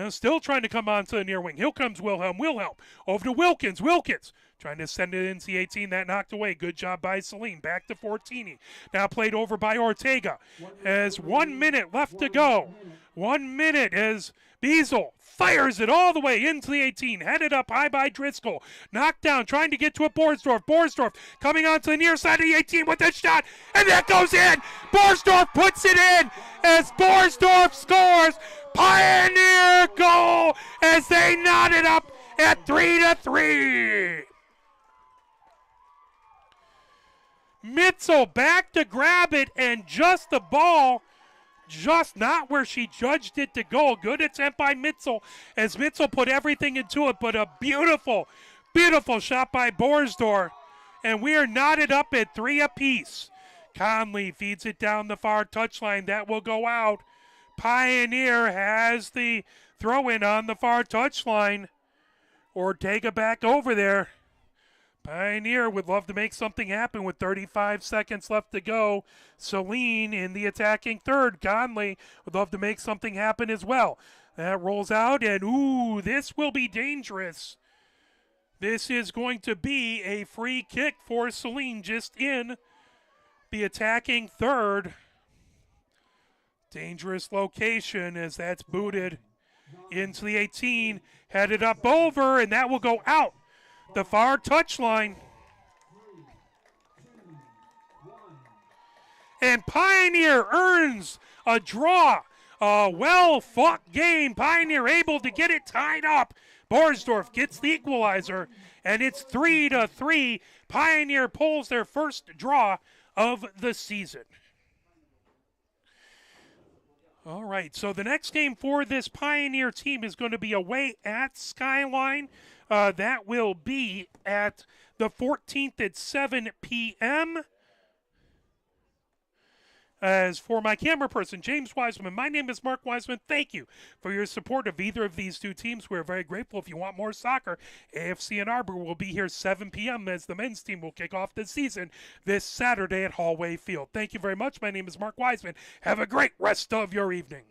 Still trying to come onto the near wing. Here comes Wilhelm. Wilhelm over to Wilkins. Wilkins trying to send it into the 18. That knocked away. Good job by Saline. Back to Fortini. Now played over by Ortega. As 1 minute left to go. 1 minute as Beazle fires it all the way into the 18. Headed up high by Driscoll. Knocked down, trying to get to it. Borsdorf. Borsdorf coming onto the near side of the 18 with a shot. And that goes in. Borsdorf puts it in as Borsdorf scores. Pioneer goal as they knot it up at 3-3. Mitzel back to grab it, and just the ball, just not where she judged it to go. Good attempt by Mitzel as Mitzel put everything into it, but a beautiful, beautiful shot by Borsdorf. And we are knotted up at 3 apiece. Conley feeds it down the far touchline. That will go out. Pioneer has the throw-in on the far touchline. Ortega back over there. Pioneer would love to make something happen with 35 seconds left to go. Saline in the attacking third. Conley would love to make something happen as well. That rolls out, and ooh, this will be dangerous. This is going to be a free kick for Saline just in the attacking third. Dangerous location as that's booted into the 18. Headed up over, and that will go out the far touchline. And Pioneer earns a draw. A well-fought game. Pioneer able to get it tied up. Borsdorf gets the equalizer, and it's 3-3. Pioneer pulls their first draw of the season. All right, so the next game for this Pioneer team is going to be away at Skyline. That will be at the 14th at 7 p.m. As for my camera person, James Wiseman, my name is Mark Wiseman. Thank you for your support of either of these two teams. We're very grateful. If you want more soccer, AFC Ann Arbor will be here 7 p.m. as the men's team will kick off the season this Saturday at Hallway Field. Thank you very much. My name is Mark Wiseman. Have a great rest of your evening.